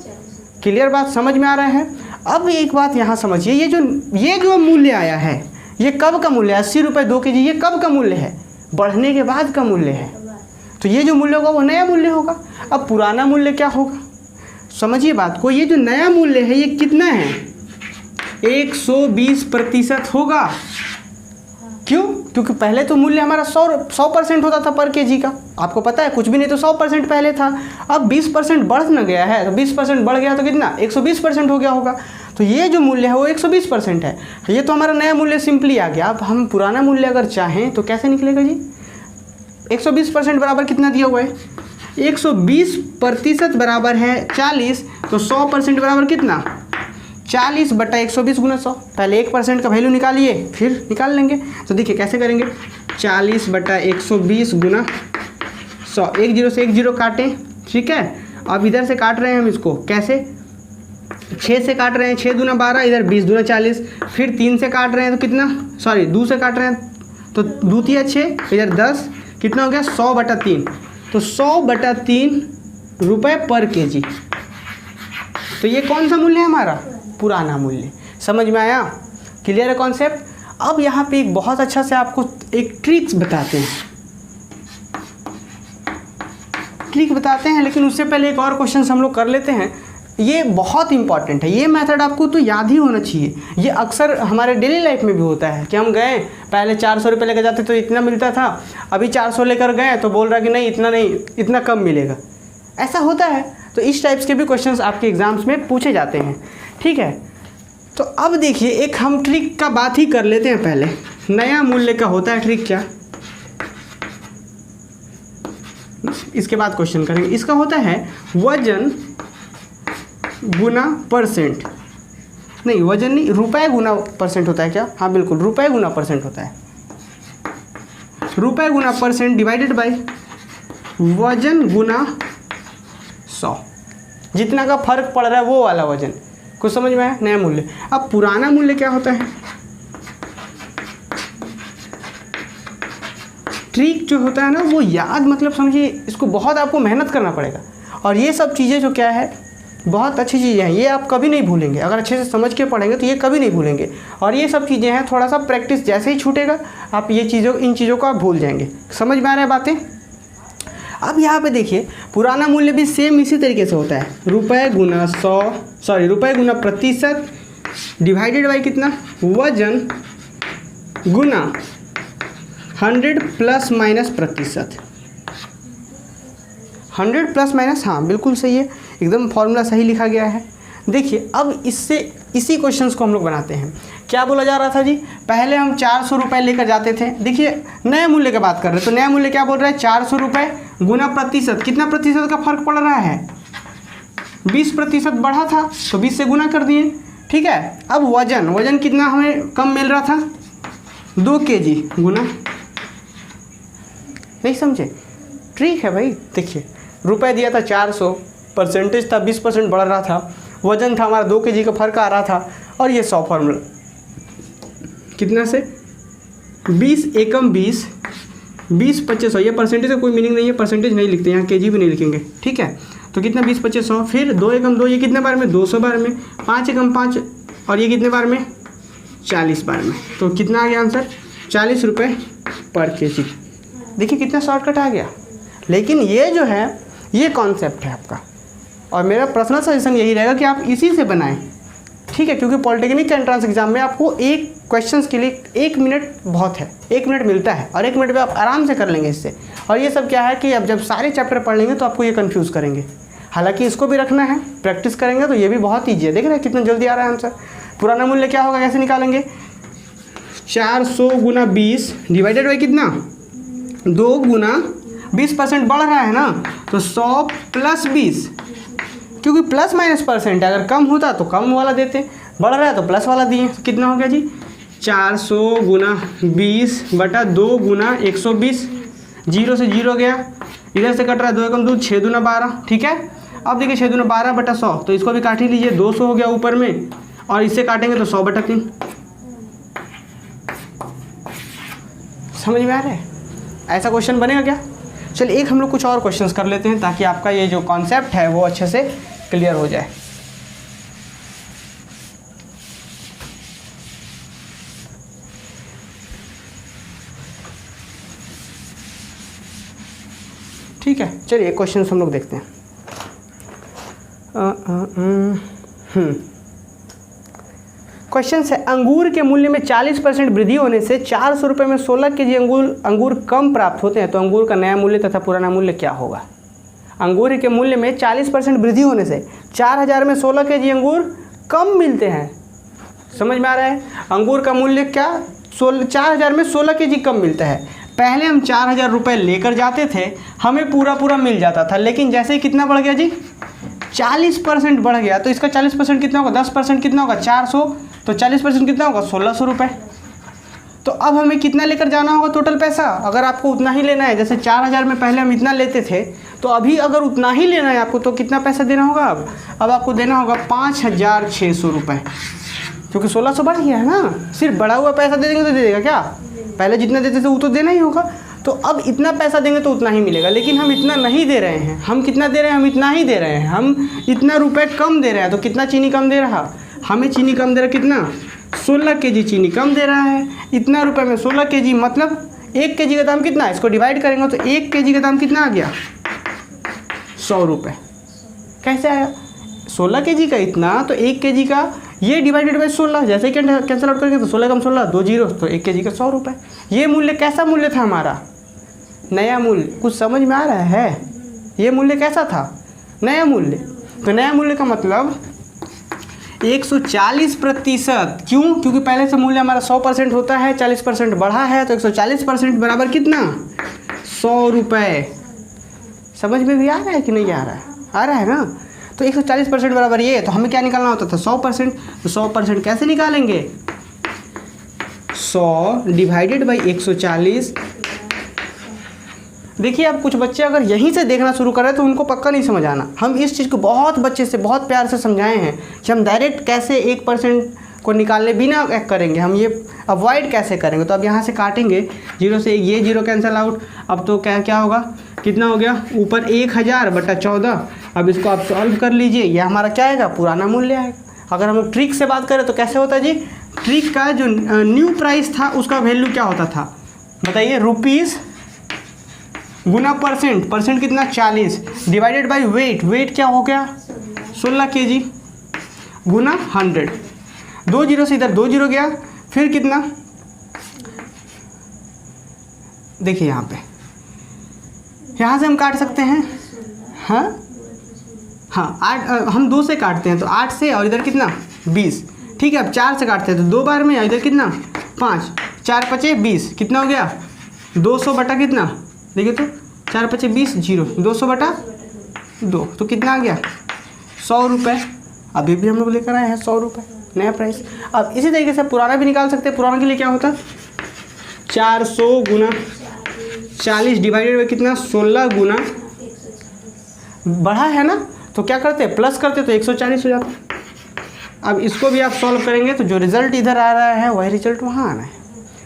क्लियर बात समझ में आ रहा है? अब एक बात यहाँ समझिए, ये जो मूल्य आया है, ये कब का मूल्य है? 80 रुपये 2 kg, ये कब का मूल्य है? बढ़ने के बाद का मूल्य है। तो ये जो मूल्य होगा वो नया मूल्य होगा। अब पुराना मूल्य क्या होगा, समझिए बात को। ये जो नया मूल्य है ये कितना है? 120% होगा। क्यों? क्योंकि पहले तो मूल्य हमारा 100% होता था पर केजी का, आपको पता है, कुछ भी नहीं तो 100% पहले था। अब 20% बढ़ न गया है, तो 20% बढ़ गया तो कितना? 120% हो गया होगा। तो ये जो मूल्य है वो 120% है। ये तो हमारा नया मूल्य सिंपली आ गया। अब हम पुराना मूल्य अगर चाहें तो कैसे निकलेगा जी? 120% बराबर कितना दिया हुआ है? 120% बराबर है 40, तो 100% बराबर कितना? 40/120 गुना 100। पहले 1% का वैल्यू निकालिए फिर निकाल लेंगे। तो देखिए कैसे करेंगे, 40/120 गुना 100। 1 0 से 1 0 काटें, ठीक है। अब इधर से काट रहे हैं हम इसको, कैसे? 6 से काट रहे हैं, 6 दूना 12, इधर 20 दूना 40। फिर 3 से काट रहे हैं तो कितना, सॉरी 2 से काट रहे हैं तो 2 तिया 6, इधर 10, कितना हो गया? 100/3। तो 100/3 रुपये पर केजी। तो ये कौन सा मूल्य है हमारा? पुराना मूल्य। समझ में आया? क्लियर है कॉन्सेप्ट? अब यहाँ पे एक बहुत अच्छा से आपको एक ट्रिक्स बताते हैं, लेकिन उससे पहले एक और क्वेश्चन हम लोग कर लेते हैं। ये बहुत इंपॉर्टेंट है, ये मेथड आपको तो याद ही होना चाहिए। ये अक्सर हमारे डेली लाइफ में भी होता है कि हम गए, पहले 400 रुपये लेकर जाते तो इतना मिलता था, अभी 400 लेकर गए तो बोल रहा कि नहीं इतना नहीं, इतना कम मिलेगा। ऐसा होता है। तो इस टाइप्स के भी क्वेश्चंस आपके एग्जाम्स में पूछे जाते हैं, ठीक है। तो अब देखिए एक हम ट्रिक का बात ही कर लेते हैं पहले। नया मूल्य का होता है ट्रिक क्या, इसके बाद क्वेश्चन करेंगे। इसका होता है वजन गुना परसेंट, नहीं वजन नहीं, रुपए गुना परसेंट होता है क्या? हाँ बिल्कुल, रुपए गुना परसेंट होता है। रुपए गुना परसेंट डिवाइडेड बाय वजन गुना 100। जितना का फर्क पड़ रहा है वो वाला वजन। कुछ समझ में आया? नया मूल्य। अब पुराना मूल्य क्या होता है? ट्रिक जो होता है ना वो याद, मतलब समझिए इसको बहुत आपको मेहनत करना पड़ेगा। और ये सब चीज़ें जो क्या है बहुत अच्छी चीज़ें हैं, ये आप कभी नहीं भूलेंगे। अगर अच्छे से समझ के पढ़ेंगे तो ये कभी नहीं भूलेंगे। और ये सब चीज़ें हैं, थोड़ा सा प्रैक्टिस जैसे ही छूटेगा आप इन चीज़ों को आप भूल जाएंगे। समझ में आ रहा है बातें? अब यहाँ पे देखिए पुराना मूल्य भी सेम इसी तरीके से होता है। रुपए गुना 100, सॉरी रुपए गुना प्रतिशत डिवाइडेड बाई कितना? वजन गुना 100 प्लस माइनस प्रतिशत। 100 प्लस माइनस, हाँ बिल्कुल सही है, एकदम फॉर्मूला सही लिखा गया है। देखिए अब इससे इसी क्वेश्चंस को हम लोग बनाते हैं। क्या बोला जा रहा था जी? पहले हम 400 रुपये लेकर जाते थे। देखिए नए मूल्य की बात कर रहे हैं तो नया मूल्य क्या बोल रहा है? 400 रुपये गुना प्रतिशत। कितना प्रतिशत का फर्क पड़ रहा है? 20% बढ़ा था तो 20 से गुना कर दिए, ठीक है। अब वजन कितना हमें कम मिल रहा था? 2 kg गुना, नहीं समझे? ट्रिक है भाई। देखिए रुपए दिया था 400, परसेंटेज था 20% बढ़ रहा था, वजन था हमारा 2 kg का फर्क आ रहा था, और ये 100 फॉर्मूला कितना से 20 एकम 20, 20/2500। ये परसेंटेज का कोई मीनिंग नहीं है, परसेंटेज नहीं लिखते यहाँ, केजी भी नहीं लिखेंगे, ठीक है। तो कितना 20/2500, फिर 2 एकम 2, ये कितने बार में? 200 बार में। 5 एकम 5, और ये कितने बार में? 40 बार में। तो कितना आ गया आंसर? 40 रुपये पर केजी। देखिए कितना शॉर्टकट आ गया। लेकिन ये जो है ये कॉन्सेप्ट है आपका, और मेरा पर्सनल सजेशन यही रहेगा कि आप इसी से बनाएं, ठीक है। क्योंकि पॉलिटेक्निक के एंट्रेंस एग्जाम में आपको एक क्वेश्चंस के लिए 1 मिनट बहुत है, 1 मिनट मिलता है, और 1 मिनट में आप आराम से कर लेंगे इससे। और ये सब क्या है कि अब जब सारे चैप्टर पढ़ लेंगे तो आपको ये कंफ्यूज करेंगे। हालांकि इसको भी रखना है, प्रैक्टिस करेंगे तो ये भी बहुत ईजी है। देख रहे हैं कितना जल्दी आ रहा है आंसर। पुराना मूल्य क्या होगा, कैसे निकालेंगे? 400 गुना 20 डिवाइडेड बाई कितना? 2 गुना 20% बढ़ रहा है ना, तो 100 प्लस 20, क्योंकि प्लस माइनस परसेंट है। अगर कम होता तो कम वाला देते, बढ़ रहा है तो प्लस वाला दिए। तो कितना हो गया जी? 400 गुना 20/2 गुना 120। 0 से 0 गया, इधर से कट रहा है 2 एकम 2, 6 दूना 12, ठीक है। अब देखिए 6 दूना 12/100, तो इसको भी काट ही लीजिए। 200 हो गया ऊपर में, और इससे काटेंगे तो 100/3। समझ में आ रहा है? ऐसा क्वेश्चन बनेगा क्या? चलिए एक हम लोग कुछ और क्वेश्चंस कर लेते हैं ताकि आपका ये जो कॉन्सेप्ट है वो अच्छे से क्लियर हो जाए। ठीक है, चलिए क्वेश्चन हम लोग देखते हैं। क्वेश्चन है, अंगूर के मूल्य में 40% वृद्धि होने से 400 रुपये में 16 kg अंगूर कम प्राप्त होते हैं, तो अंगूर का नया मूल्य तथा पुराना मूल्य क्या होगा। अंगूर के मूल्य में 40% वृद्धि होने से 4000 में 16 kg अंगूर कम मिलते हैं। समझ में आ रहा है, अंगूर का मूल्य क्या 4000 में 16 kg कम मिलता है। पहले हम 4000 रुपये लेकर जाते थे, हमें पूरा मिल जाता था, लेकिन जैसे ही कितना बढ़ गया जी 40% बढ़ गया, तो इसका 40% कितना होगा, 10% कितना होगा 400, तो 40% कितना होगा 1600 रुपये। तो अब हमें कितना लेकर जाना होगा टोटल पैसा, अगर आपको उतना ही लेना है, जैसे 4000 में पहले हम इतना लेते थे, तो अभी अगर उतना ही लेना है आपको तो कितना पैसा देना होगा। अब आपको देना होगा 5600 रुपये, क्योंकि 1600 बढ़ गया है ना। सिर्फ बढ़ा हुआ पैसा दे देंगे तो दे देगा क्या, पहले जितना देते थे वो तो देना ही होगा। तो अब इतना पैसा देंगे तो उतना ही मिलेगा, लेकिन हम इतना नहीं दे रहे हैं। हम कितना दे रहे हैं, हम इतना ही दे रहे हैं, हम इतना रुपए कम दे रहे हैं। तो कितना चीनी कम दे रहा, हमें चीनी कम दे रहा कितना 16 kg चीनी कम दे रहा है। इतना रुपए में 16 kg मतलब 1 kg का दाम कितना है, इसको डिवाइड करेंगे तो 1 kg का दाम कितना आ गया 100 रुपये। कैसे आया, 16 kg का इतना, तो 1 kg का ये डिवाइडेड बाई 16, जैसे ही कैंसिल आउट करेंगे तो 16 कम 16 2 जीरो, तो 1 kg का 100 रुपये। ये मूल्य कैसा मूल्य था हमारा, नया मूल्य। कुछ समझ में आ रहा है, ये मूल्य कैसा था, नया मूल्य। तो नया मूल्य का मतलब 140%। क्यों, क्योंकि पहले से मूल्य हमारा 100% होता है, 40% बढ़ा है, तो 140% बराबर कितना 100 रुपये। समझ में भी आ रहा है कि नहीं आ रहा है, आ रहा है ना। तो 140% बराबर ये, तो हमें क्या निकालना होता था 100%। तो 100% कैसे निकालेंगे, 100 डिवाइडेड बाई 140। देखिए अब कुछ बच्चे अगर यहीं से देखना शुरू करें तो उनको पक्का नहीं समझ आना। हम इस चीज़ को बहुत बच्चे से बहुत प्यार से समझाए हैं कि हम डायरेक्ट कैसे 1% को निकालने बिना करेंगे, हम ये अवॉइड कैसे करेंगे। तो अब यहाँ से काटेंगे 0 से, ये 0 कैंसिल आउट। अब तो क्या होगा, कितना हो गया ऊपर 1000/14। अब इसको आप सॉल्व कर लीजिए, ये हमारा क्या आएगा, पुराना मूल्य आएगा। अगर हम ट्रिक से बात करें तो कैसे होता है जी, ट्रिक का जो न्यू प्राइस था उसका वैल्यू क्या होता था बताइए, रुपीज़ गुना परसेंट कितना 40 डिवाइडेड बाई वेट क्या हो गया 16 kg गुना 100। 2 जीरो से इधर 2 जीरो गया, फिर कितना, देखिए यहाँ से हम काट सकते हैं, हाँ 8, हम 2 से काटते हैं तो 8 से, और इधर कितना 20। ठीक है, अब 4 से काटते हैं तो 2 बार में, इधर कितना 5, 4 5 20, कितना हो गया 200 बटा कितना, देखिए तो 4 5 20 0, 200 बटा 2, तो कितना आ गया 100 रुपये। अभी भी हम लोग लेकर आए हैं 100 रुपये नया प्राइस। अब इसी तरीके से पुराना भी निकाल सकते हैं। पुराना के लिए क्या होता, 400 गुना 40 डिवाइडेड बाई कितना 16 गुना, बढ़ा है ना, तो क्या करते हैं प्लस करते तो 140 हो जाता। अब इसको भी आप सॉल्व करेंगे तो जो रिजल्ट इधर आ रहा है वही रिजल्ट वहाँ आना है।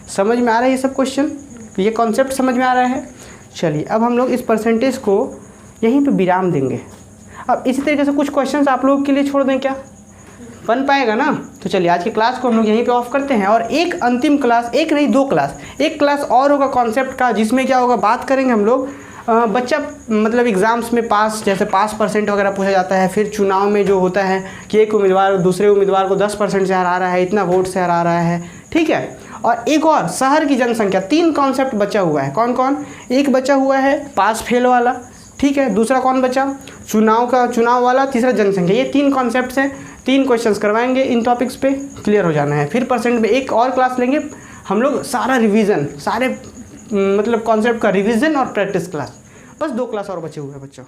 समझ में आ रहा है ये सब क्वेश्चन, ये कॉन्सेप्ट समझ में आ रहा है। चलिए अब हम लोग इस परसेंटेज को यहीं पे विराम देंगे। अब इसी तरीके से कुछ क्वेश्चंस आप लोगों के लिए छोड़ दें, क्या बन पाएगा ना। तो चलिए आज की क्लास को हम लोग यहीं पे ऑफ करते हैं, और एक अंतिम क्लास, एक नहीं 2 क्लास, एक क्लास और होगा कॉन्सेप्ट का, जिसमें क्या होगा बात करेंगे हम लोग बच्चा मतलब एग्ज़ाम्स में पास, जैसे पास परसेंट वगैरह पूछा जाता है। फिर चुनाव में जो होता है कि एक उम्मीदवार दूसरे उम्मीदवार को 10% से हरा रहा है, इतना वोट से हरा रहा है, ठीक है। और एक और शहर की जनसंख्या, 3 कॉन्सेप्ट बचा हुआ है। कौन कौन, एक बचा हुआ है पास फेल वाला, ठीक है, दूसरा कौन बचा चुनाव वाला, तीसरा जनसंख्या। ये 3 कॉन्सेप्ट्स हैं, 3 क्वेश्चंस करवाएंगे इन टॉपिक्स पे, क्लियर हो जाना है। फिर परसेंट में एक और क्लास लेंगे हम लोग, सारा रिवीजन, सारे मतलब कॉन्सेप्ट का रिवीजन और प्रैक्टिस क्लास। बस 2 क्लास और बचे हुए हैं बच्चों।